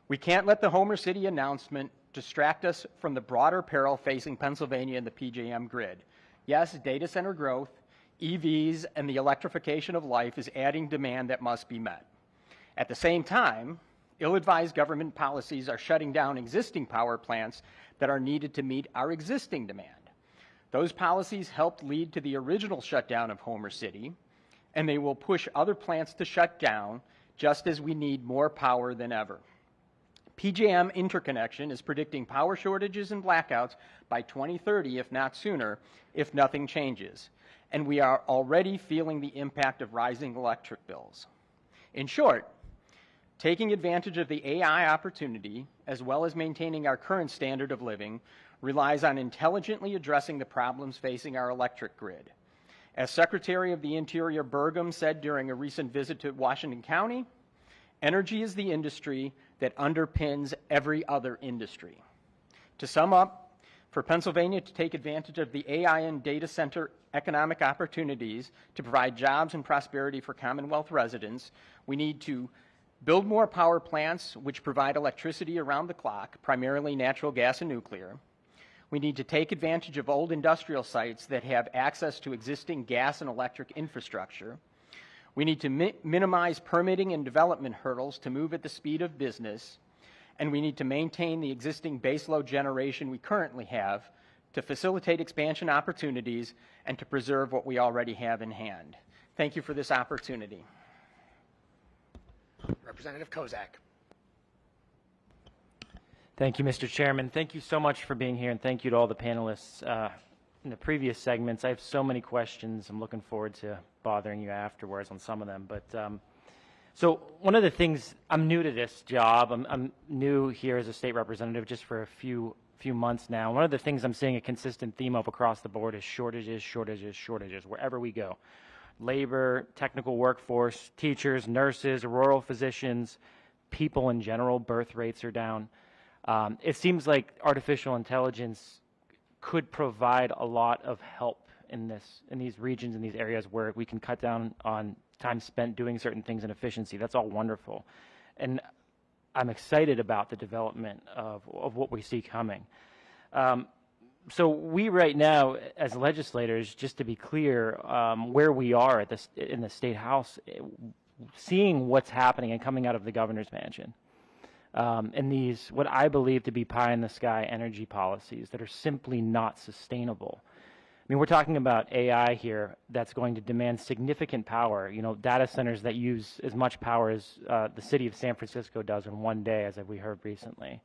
we can't let the Homer City announcement distract us from the broader peril facing Pennsylvania and the PJM grid. Yes, data center growth, EVs, and the electrification of life is adding demand that must be met. At the same time, ill-advised government policies are shutting down existing power plants that are needed to meet our existing demand. Those policies helped lead to the original shutdown of Homer City, and they will push other plants to shut down just as we need more power than ever. PJM Interconnection is predicting power shortages and blackouts by 2030, if not sooner, if nothing changes. And we are already feeling the impact of rising electric bills. In short, taking advantage of the AI opportunity, as well as maintaining our current standard of living, relies on intelligently addressing the problems facing our electric grid. As Secretary of the Interior Burgum said during a recent visit to Washington County, energy is the industry that underpins every other industry. To sum up, for Pennsylvania to take advantage of the AI and data center economic opportunities to provide jobs and prosperity for Commonwealth residents, we need to build more power plants which provide electricity around the clock, primarily natural gas and nuclear. We need to take advantage of old industrial sites that have access to existing gas and electric infrastructure. We need to minimize permitting and development hurdles to move at the speed of business. And we need to maintain the existing baseload generation we currently have to facilitate expansion opportunities and to preserve what we already have in hand. Thank you for this opportunity. Representative Kozak. Thank you, Mr. Chairman. Thank you so much for being here, and thank you to all the panelists in the previous segments. I have so many questions. I'm looking forward to bothering you afterwards on some of them. But so one of the things, I'm new to this job. I'm new here as a state representative just for a few months now. One of the things I'm seeing a consistent theme of across the board is shortages, shortages, shortages, wherever we go. labor, technical workforce, teachers, nurses, rural physicians, people in general. Birth rates are down. It seems like artificial intelligence could provide a lot of help in these regions, in these areas where we can cut down on time spent doing certain things and efficiency. That's all wonderful. And I'm excited about the development of what we see coming. So we right now, as legislators, just to be clear, where we are in the State House, seeing what's happening and coming out of the governor's mansion, and these, what I believe to be pie-in-the-sky energy policies that are simply not sustainable. I mean, we're talking about AI here that's going to demand significant power, data centers that use as much power as the city of San Francisco does in one day, as we heard recently.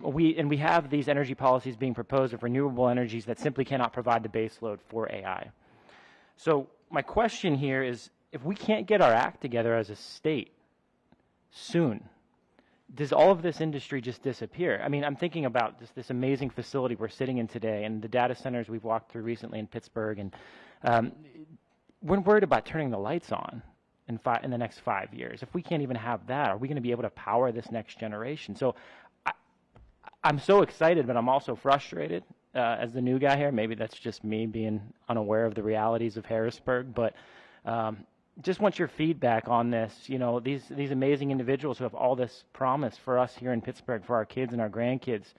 We have these energy policies being proposed of renewable energies that simply cannot provide the base load for AI. So my question here is, if we can't get our act together as a state soon, does all of this industry just disappear? I mean, I'm thinking about this amazing facility we're sitting in today and the data centers we've walked through recently in Pittsburgh, and we're worried about turning the lights on in the next 5 years. If we can't even have that, are we going to be able to power this next generation? So I'm so excited, but I'm also frustrated as the new guy here. Maybe that's just me being unaware of the realities of Harrisburg, but just want your feedback on this. These amazing individuals who have all this promise for us here in Pittsburgh, for our kids and our grandkids.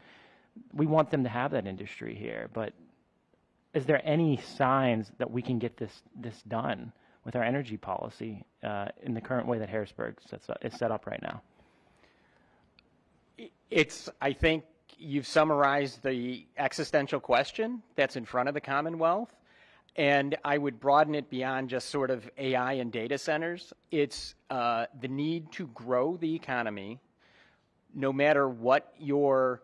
We want them to have that industry here, but is there any signs that we can get this done with our energy policy in the current way that Harrisburg is set up right now? I think you've summarized the existential question that's in front of the Commonwealth. And I would broaden it beyond just sort of AI and data centers. It's the need to grow the economy, no matter what your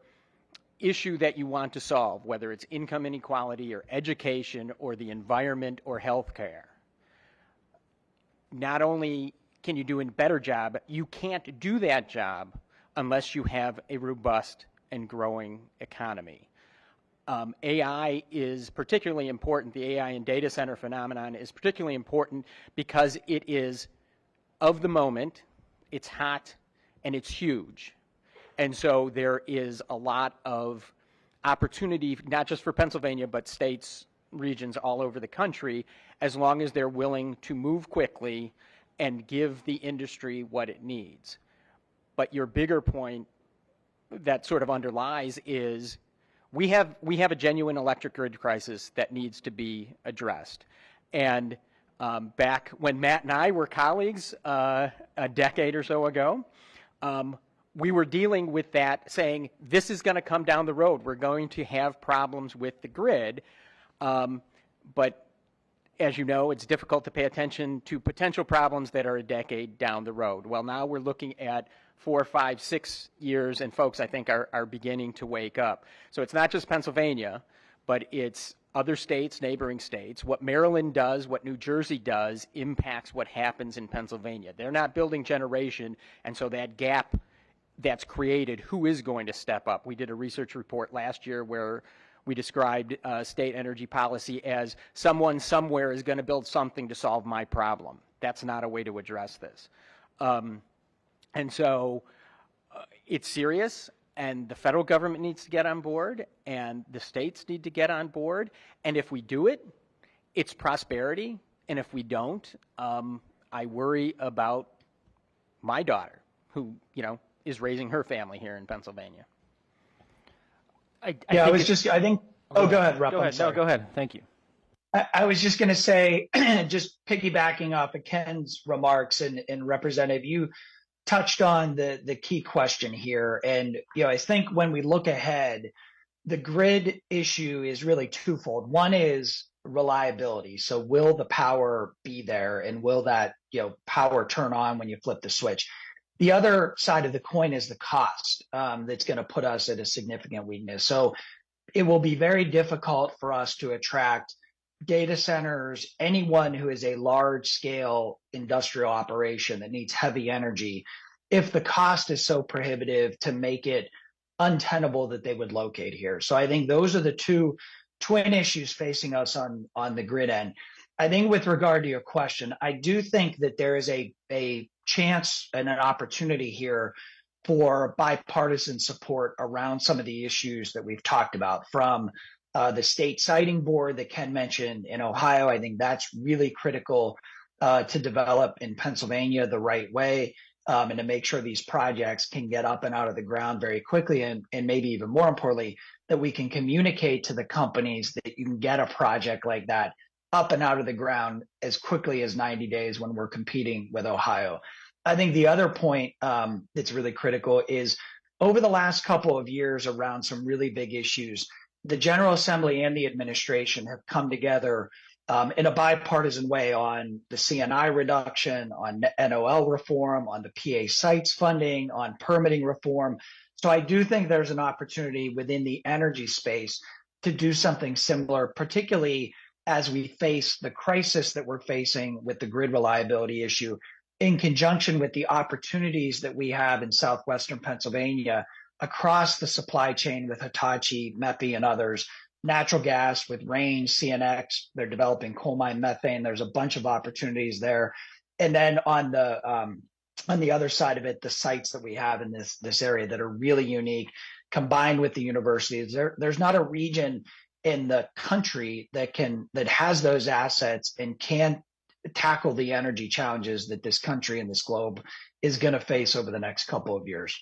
issue that you want to solve, whether it's income inequality or education or the environment or healthcare. Not only can you do a better job, you can't do that job unless you have a robust and growing economy. AI is particularly important. The AI and data center phenomenon is particularly important because it is of the moment, it's hot, and it's huge. And so there is a lot of opportunity, not just for Pennsylvania, but states, regions all over the country, as long as they're willing to move quickly and give the industry what it needs. But your bigger point that sort of underlies is we have a genuine electric grid crisis that needs to be addressed. And back when Matt and I were colleagues a decade or so ago, we were dealing with that, saying this is going to come down the road. We're going to have problems with the grid. But as you know, it's difficult to pay attention to potential problems that are a decade down the road. Well, now we're looking at 4, 5, 6 years, and folks, I think, are beginning to wake up. So it's not just Pennsylvania, but it's other states, neighboring states. What Maryland does, what New Jersey does, impacts what happens in Pennsylvania. They're not building generation, and so that gap that's created, who is going to step up? We did a research report last year where we described state energy policy as someone somewhere is going to build something to solve my problem. That's not a way to address this. And so it's serious, and the federal government needs to get on board, and the states need to get on board. And if we do it, it's prosperity. And if we don't, I worry about my daughter, who, is raising her family here in Pennsylvania. I think, go ahead, Rupp. Go ahead. No, go ahead. Thank you. I was just going to say, just piggybacking off of Ken's remarks, and Representative, you touched on the key question here. And, I think when we look ahead, the grid issue is really twofold. One is reliability. So will the power be there, and will that, power turn on when you flip the switch? The other side of the coin is the cost that's going to put us at a significant weakness. So it will be very difficult for us to attract data centers, anyone who is a large scale industrial operation that needs heavy energy, if the cost is so prohibitive to make it untenable that they would locate here. So I think those are the two twin issues facing us on the grid end. I think with regard to your question, I do think that there is a chance and an opportunity here for bipartisan support around some of the issues that we've talked about, from the state siting board that Ken mentioned in Ohio. I think that's really critical to develop in Pennsylvania the right way, and to make sure these projects can get up and out of the ground very quickly, and maybe even more importantly, that we can communicate to the companies that you can get a project like that up and out of the ground as quickly as 90 days when we're competing with Ohio. I think the other point that's really critical is, over the last couple of years around some really big issues, the General Assembly and the administration have come together in a bipartisan way on the CNI reduction, on NOL reform, on the PA sites funding, on permitting reform. So I do think there's an opportunity within the energy space to do something similar, particularly as we face the crisis that we're facing with the grid reliability issue, in conjunction with the opportunities that we have in southwestern Pennsylvania across the supply chain with Hitachi, MEPI, and others. Natural gas with Range, CNX, they're developing coal mine methane. There's a bunch of opportunities there. And then on the other side of it, the sites that we have in this area that are really unique, combined with the universities. There's not a region in the country that has those assets and can tackle the energy challenges that this country and this globe is going to face over the next couple of years.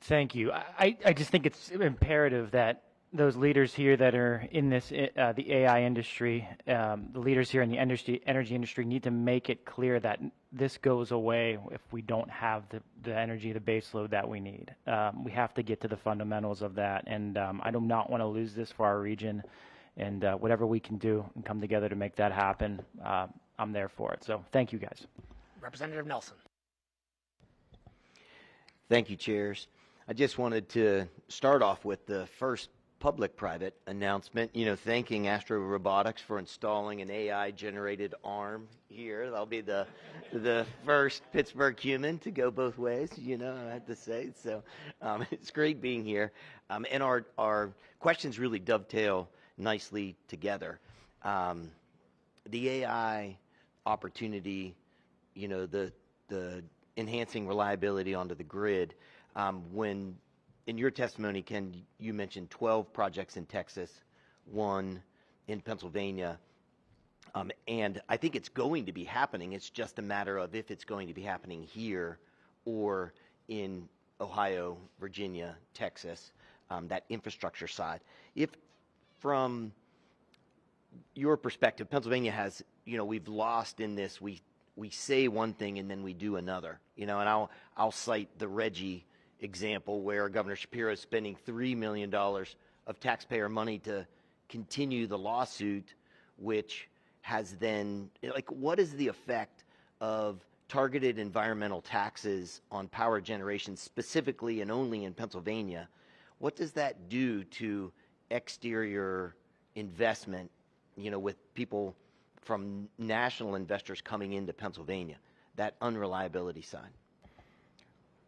Thank you. I just think it's imperative that those leaders here that are in this the AI industry, the leaders here in the energy industry need to make it clear that this goes away if we don't have the energy, the base load that we need. We have to get to the fundamentals of that, and I do not want to lose this for our region. And whatever we can do and come together to make that happen, I'm there for it. So thank you, guys. Representative Nelson. Thank you, chairs. I just wanted to start off with the first public-private announcement, thanking Astro Robotics for installing an AI-generated arm here. That'll be the first Pittsburgh human to go both ways, I have to say. So it's great being here. And our questions really dovetail nicely together. The AI opportunity, the enhancing reliability onto the grid, when in your testimony, Ken, you mentioned 12 projects in Texas, 1 in Pennsylvania, and I think it's going to be happening. It's just a matter of if it's going to be happening here or in Ohio, Virginia, Texas, that infrastructure side. If from your perspective, Pennsylvania has, we've lost in this, we say one thing and then we do another, and I'll cite the Reggie example where Governor Shapiro is spending $3 million of taxpayer money to continue the lawsuit, which has then, what is the effect of targeted environmental taxes on power generation specifically and only in Pennsylvania? What does that do to exterior investment, with people from national investors coming into Pennsylvania, that unreliability side?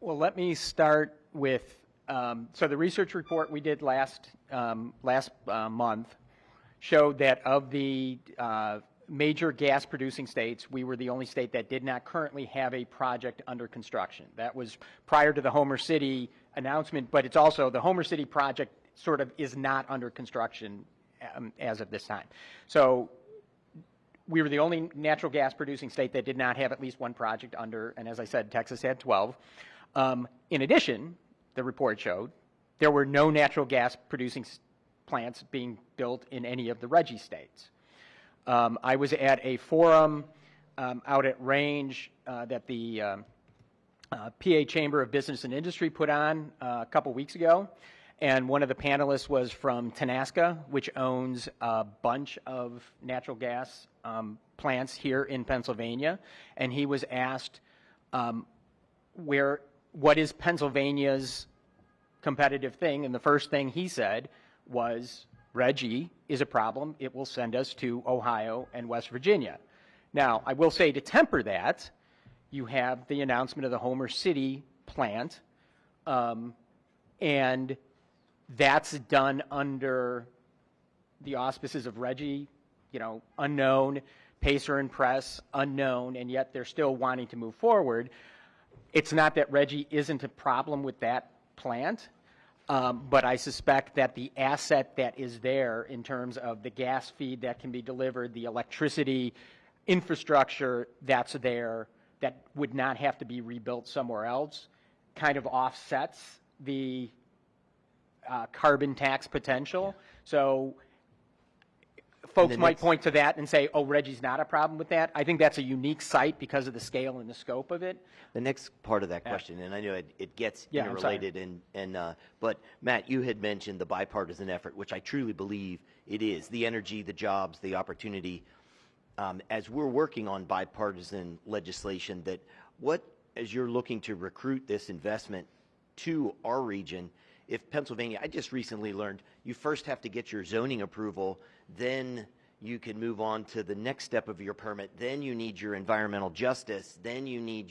Well, let me start with, so the research report we did last month showed that of the major gas-producing states, we were the only state that did not currently have a project under construction. That was prior to the Homer City announcement, but it's also, the Homer City project sort of is not under construction as of this time. So we were the only natural gas-producing state that did not have at least one project under, and as I said, Texas had 12. In addition, the report showed there were no natural gas producing plants being built in any of the Reggie states. I was at a forum out at Range that the PA Chamber of Business and Industry put on a couple weeks ago, and one of the panelists was from Tenaska, which owns a bunch of natural gas plants here in Pennsylvania, and he was asked what is Pennsylvania's competitive thing, and the first thing he said was, Reggie is a problem. It will send us to Ohio and West Virginia. Now, I will say to temper that, you have the announcement of the Homer City plant, and that's done under the auspices of Reggie, unknown, Pacer and Press, unknown, and yet they're still wanting to move forward. It's not that Reggie isn't a problem with that plant, but I suspect that the asset that is there in terms of the gas feed that can be delivered, the electricity infrastructure that's there that would not have to be rebuilt somewhere else, kind of offsets the carbon tax potential. So folks might point to that and say, oh, Reggie's not a problem with that. I think that's a unique site because of the scale and the scope of it. The next part of that question, and I know it gets Yeah, interrelated, but Matt, you had mentioned the bipartisan effort, which I truly believe it is. The energy, the jobs, the opportunity. As we're working on bipartisan legislation, as you're looking to recruit this investment to our region, if Pennsylvania, I just recently learned, you first have to get your zoning approval, then you can move on to the next step of your permit, then you need your environmental justice, then you need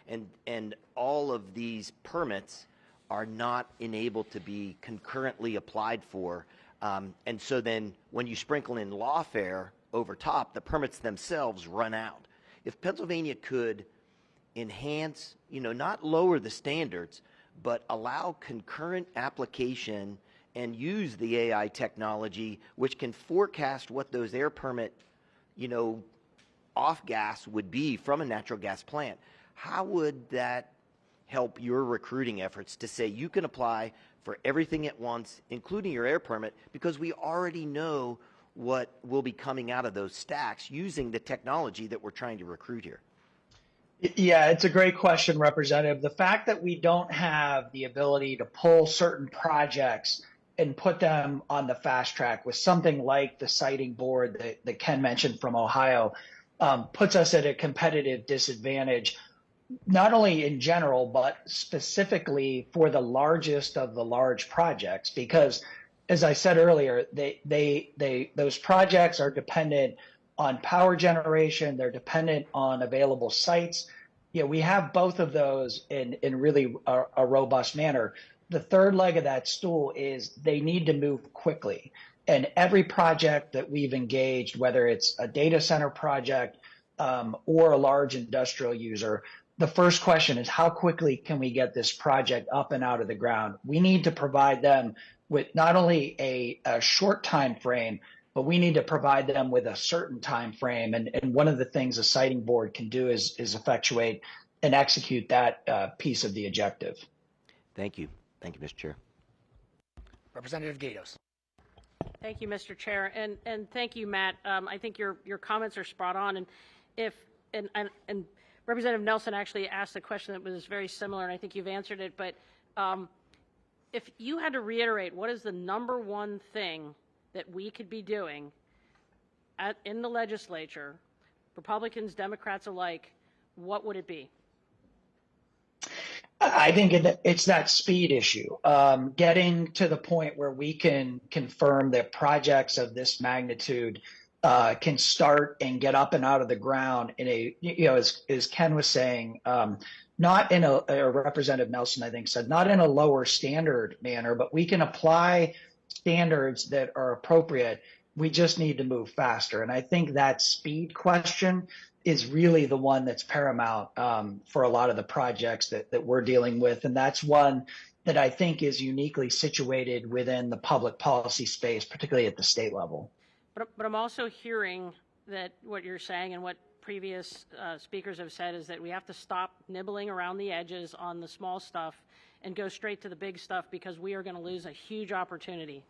and all of these permits are not enabled to be concurrently applied for. And so then when you sprinkle in lawfare over top, the permits themselves run out. If Pennsylvania could enhance, not lower the standards, but allow concurrent application and use the AI technology, which can forecast what those air permit, off gas would be from a natural gas plant. How would that help your recruiting efforts to say you can apply for everything at once, including your air permit, because we already know what will be coming out of those stacks using the technology that we're trying to recruit here? Yeah, it's a great question, Representative. The fact that we don't have the ability to pull certain projects and put them on the fast track with something like the siting board that Ken mentioned from Ohio puts us at a competitive disadvantage, not only in general, but specifically for the largest of the large projects, because as I said earlier, those projects are dependent on power generation, they're dependent on available sites. We have both of those in really a robust manner. The third leg of that stool is they need to move quickly. And every project that we've engaged, whether it's a data center project or a large industrial user, the first question is how quickly can we get this project up and out of the ground? We need to provide them with not only a short time frame, but we need to provide them with a certain time frame. And one of the things a siting board can do is effectuate and execute that piece of the objective. Thank you. Thank you, Mr. Chair. Representative Gatos. Thank you, Mr. Chair, and thank you, Matt. I think your comments are spot on. And Representative Nelson actually asked a question that was very similar, and I think you've answered it. But if you had to reiterate, what is the number one thing that we could be doing in the legislature, Republicans, Democrats alike, what would it be? I think it's that speed issue, getting to the point where we can confirm that projects of this magnitude can start and get up and out of the ground in as Ken was saying, not in a Representative Nelson, I think, said, not in a lower standard manner, but we can apply standards that are appropriate. We just need to move faster. And I think that speed question is really the one that's paramount for a lot of the projects that we're dealing with. And that's one that I think is uniquely situated within the public policy space, particularly at the state level. But I'm also hearing that what you're saying and what previous speakers have said is that we have to stop nibbling around the edges on the small stuff and go straight to the big stuff because we are going to lose a huge opportunity.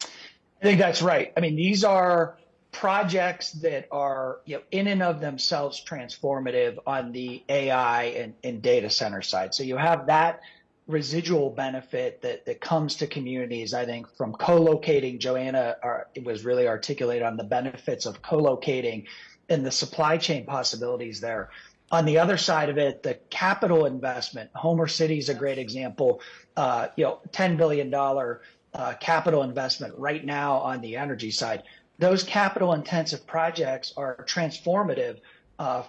I think that's right. I mean, these are projects that are in and of themselves transformative on the AI and data center side. So you have that residual benefit that comes to communities, I think, from co-locating. Joanna was really articulate on the benefits of co-locating and the supply chain possibilities there. On the other side of it, the capital investment, Homer City is a great example, $10 billion capital investment right now on the energy side. Those capital intensive projects are transformative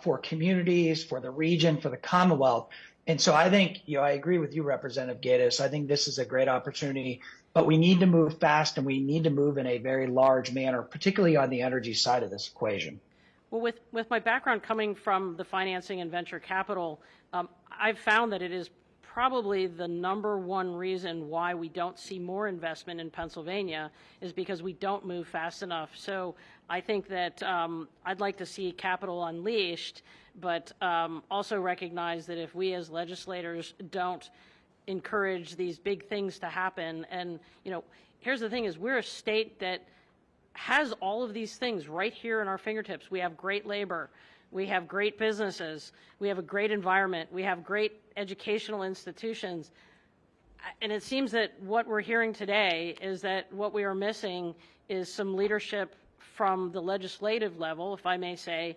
for communities, for the region, for the Commonwealth. And so I think, I agree with you, Representative Gatos. I think this is a great opportunity, but we need to move fast and we need to move in a very large manner, particularly on the energy side of this equation. Well, with my background coming from the financing and venture capital, I've found that it is probably the #1 reason why we don't see more investment in Pennsylvania is because we don't move fast enough. So I think that I'd like to see capital unleashed, but also recognize that if we as legislators don't encourage these big things to happen, and here's the thing is we're a state that has all of these things right here in our fingertips. We have great labor. We have great businesses. We have a great environment. We have great educational institutions. And it seems that what we're hearing today is that what we are missing is some leadership from the legislative level, if I may say,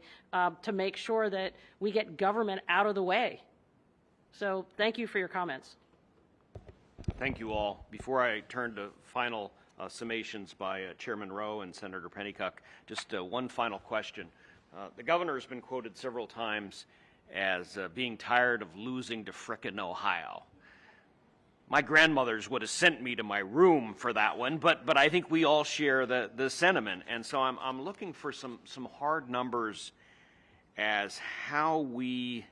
to make sure that we get government out of the way. So thank you for your comments. Thank you all. Before I turn to final summations by Chairman Rowe and Senator Pennycook, just one final question. The governor has been quoted several times as being tired of losing to frickin' Ohio. My grandmothers would have sent me to my room for that one, but I think we all share the sentiment. And so I'm looking for some hard numbers as how we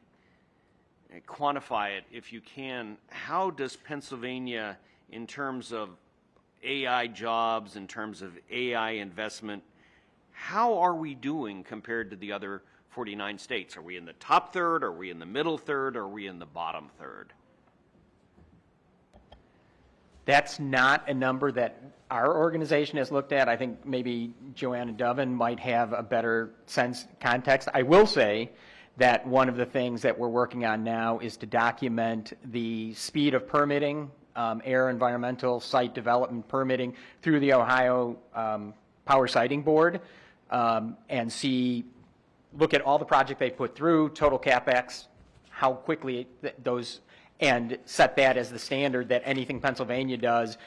quantify it, if you can. How does Pennsylvania, in terms of AI jobs, in terms of AI investment, how are we doing compared to the other 49 states? Are we in the top third? Are we in the middle third? Are we in the bottom third? That's not a number that our organization has looked at. I think maybe Joanna Dovin might have a better context. I will say that one of the things that we're working on now is to document the speed of permitting, air, environmental, site development permitting through the Ohio Power Siting Board, and look at all the project they put through, total CapEx, how quickly those, and set that as the standard that anything Pennsylvania does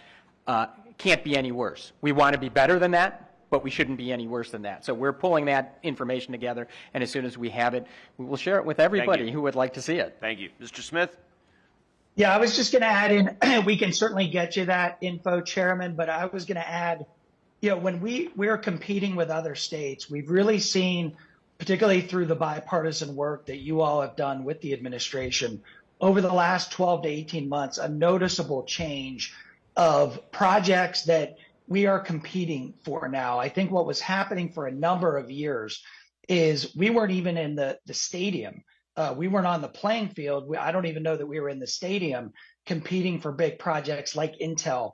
can't be any worse. We want to be better than that, but we shouldn't be any worse than that. So we're pulling that information together, and as soon as we have it, we will share it with everybody who would like to see it. Thank you. Mr. Smith? Yeah, I was just going to add in, we can certainly get you that info, Chairman, but I was going to add, when we're competing with other states, we've really seen, particularly through the bipartisan work that you all have done with the administration, over the last 12 to 18 months, a noticeable change of projects that we are competing for now. I think what was happening for a number of years is we weren't even in the stadium. We weren't on the playing field. I don't even know that we were in the stadium competing for big projects like Intel,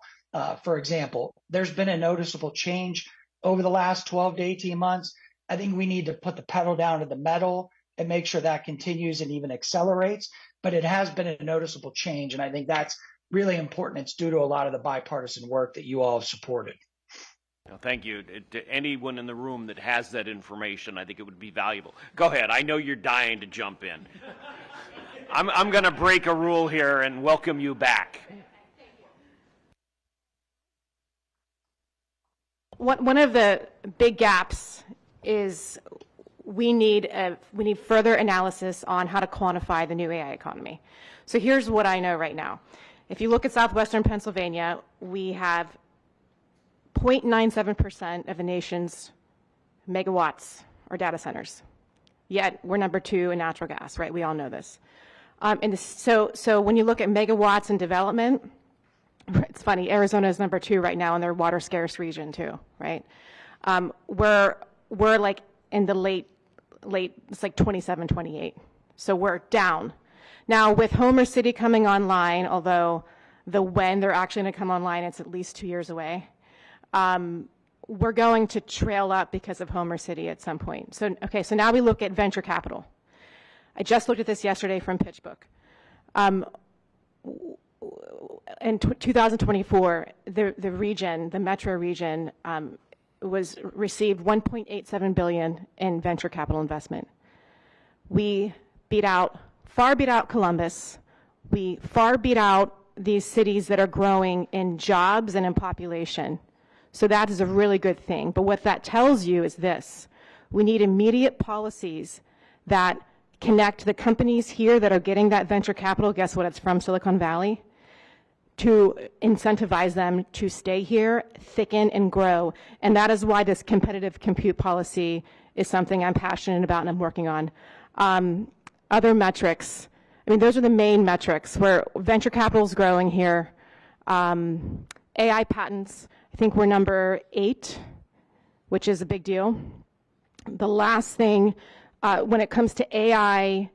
for example. There's been a noticeable change over the last 12 to 18 months. I think we need to put the pedal down to the metal and make sure that continues and even accelerates. But it has been a noticeable change, and I think that's really important. It's due to a lot of the bipartisan work that you all have supported. Well, thank you. To anyone in the room that has that information, I think it would be valuable. Go ahead. I know you're dying to jump in. I'm going to break a rule here and welcome you back. One of the big gaps is we need further analysis on how to quantify the new AI economy. So here's what I know right now. If you look at southwestern Pennsylvania, we have 0.97% of the nation's megawatts or data centers. Yet we're number 2 in natural gas, right? We all know this. So when you look at megawatts in development, it's funny, Arizona is number 2 right now in their water scarce region too, right? We're like in the late, it's like 27, 28. So we're down. Now with Homer City coming online, although when they're actually going to come online, it's at least 2 years away. We're going to trail up because of Homer City at some point. So now we look at venture capital. I just looked at this yesterday from PitchBook. In 2024, the region, the metro region, received $1.87 billion in venture capital investment. We far beat out Columbus. We far beat out these cities that are growing in jobs and in population. So that is a really good thing. But what that tells you is this: we need immediate policies that connect the companies here that are getting that venture capital, guess what, it's from Silicon Valley, to incentivize them to stay here, thicken, and grow. And that is why this competitive compute policy is something I'm passionate about and I'm working on. Other metrics, I mean, those are the main metrics where venture capital is growing here. AI patents, I think we're number 8, which is a big deal. The last thing, when it comes to AI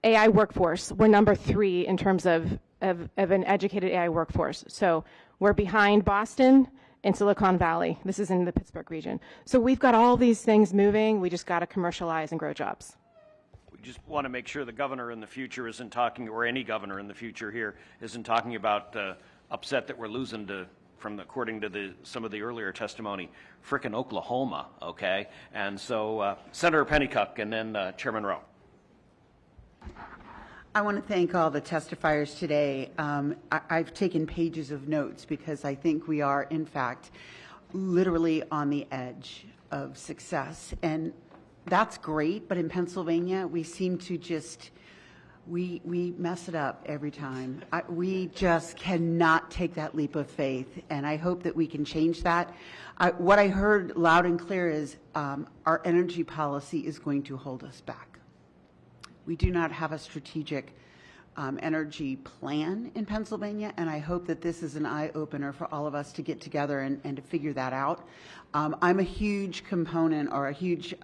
workforce, we're number 3 in terms of an educated AI workforce. So we're behind Boston and Silicon Valley. This is in the Pittsburgh region. So we've got all these things moving. We just got to commercialize and grow jobs. We just want to make sure the governor in the future isn't talking, or any governor in the future here, isn't talking about upset that we're losing to, according to some of the earlier testimony, frickin' Oklahoma, okay? And so Senator Pennycook and then Chairman Rowe. I want to thank all the testifiers today. I've taken pages of notes because I think we are, in fact, literally on the edge of success. And that's great, but in Pennsylvania, we seem to just, we mess it up every time. We just cannot take that leap of faith, and I hope that we can change that. What I heard loud and clear is our energy policy is going to hold us back. We do not have a strategic energy plan in Pennsylvania, and I hope that this is an eye-opener for all of us to get together and to figure that out. I'm a huge component, or a huge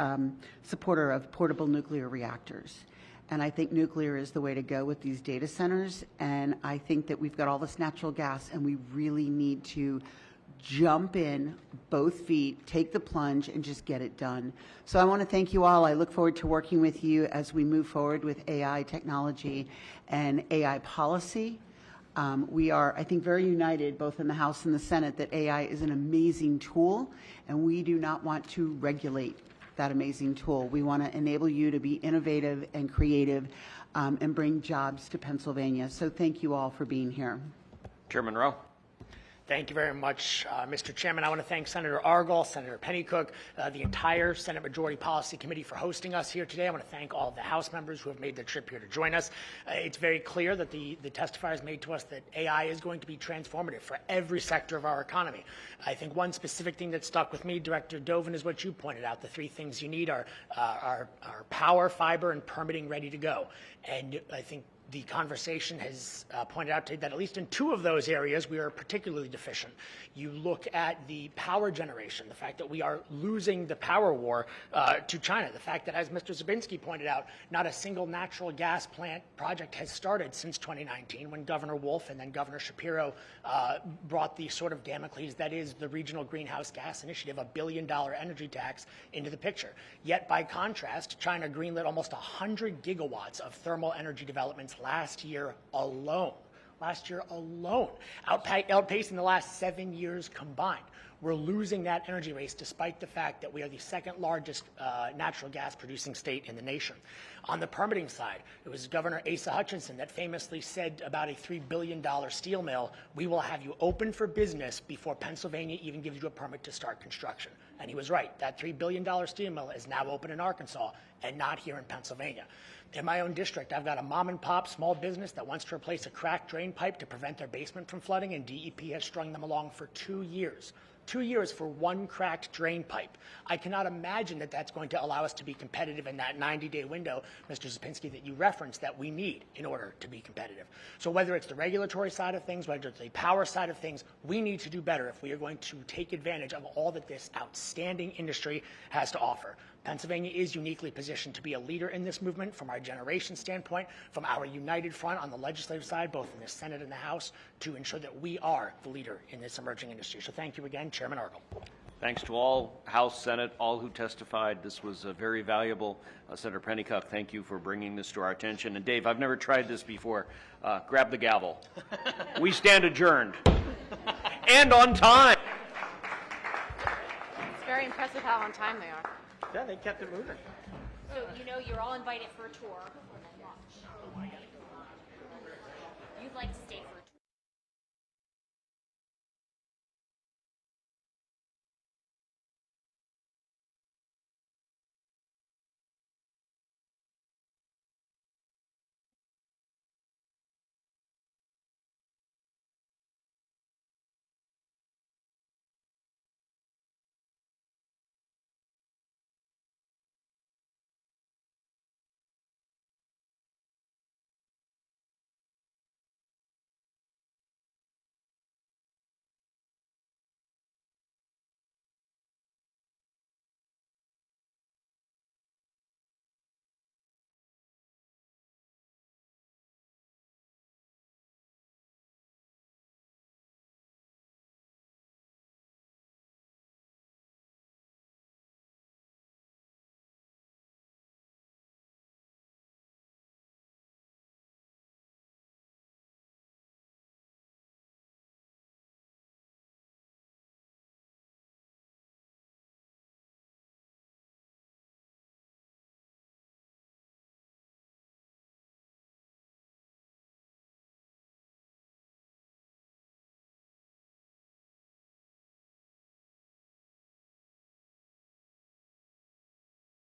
supporter of portable nuclear reactors, and I think nuclear is the way to go with these data centers, and I think that we've got all this natural gas, and we really need to jump in, both feet, take the plunge, and just get it done. So I want to thank you all. I look forward to working with you as we move forward with AI technology and AI policy. We are, I think, very united, both in the House and the Senate, that AI is an amazing tool, and we do not want to regulate that amazing tool. We want to enable you to be innovative and creative and bring jobs to Pennsylvania. So thank you all for being here. Chairman Rowe. Thank you very much, Mr. Chairman. I want to thank Senator Argall, Senator Pennycook, the entire Senate Majority Policy Committee for hosting us here today. I want to thank all of the House members who have made the trip here to join us. It's very clear that the testifiers made to us that AI is going to be transformative for every sector of our economy. I think one specific thing that stuck with me, Director Dovin, is what you pointed out. The 3 things you need are power, fiber, and permitting ready to go. And I think the conversation has pointed out to that at least in 2 of those areas we are particularly deficient. You look at the power generation, the fact that we are losing the power war to China, the fact that, as Mr. Zabinski pointed out, not a single natural gas plant project has started since 2019 when Governor Wolf and then Governor Shapiro brought the sort of Damocles that is the Regional Greenhouse Gas Initiative, $1 billion energy tax, into the picture. Yet, by contrast, China greenlit almost 100 gigawatts of thermal energy developments last year alone, outpacing the last 7 years combined. We're losing that energy race despite the fact that we are the 2nd largest natural gas producing state in the nation. On the permitting side, it was Governor Asa Hutchinson that famously said about a $3 billion steel mill, we will have you open for business before Pennsylvania even gives you a permit to start construction. And he was right. That $3 billion steel mill is now open in Arkansas and not here in Pennsylvania. In my own district, I've got a mom and pop small business that wants to replace a cracked drain pipe to prevent their basement from flooding, and DEP has strung them along for 2 years. 2 years for one cracked drain pipe. I cannot imagine that that's going to allow us to be competitive in that 90-day window, Mr. Zapinski, that you referenced that we need in order to be competitive. So whether it's the regulatory side of things, whether it's the power side of things, we need to do better if we are going to take advantage of all that this outstanding industry has to offer. Pennsylvania is uniquely positioned to be a leader in this movement from our generation standpoint, from our united front on the legislative side, both in the Senate and the House, to ensure that we are the leader in this emerging industry. So thank you again, Chairman Argall. Thanks to all, House, Senate, all who testified. This was very valuable. Senator Pennycook, thank you for bringing this to our attention. And Dave, I've never tried this before. Grab the gavel. We stand adjourned. And on time. It's very impressive how on time they are. Yeah, they kept it moving. So, you know, you're all invited for a tour and then lunch. You'd like to stay for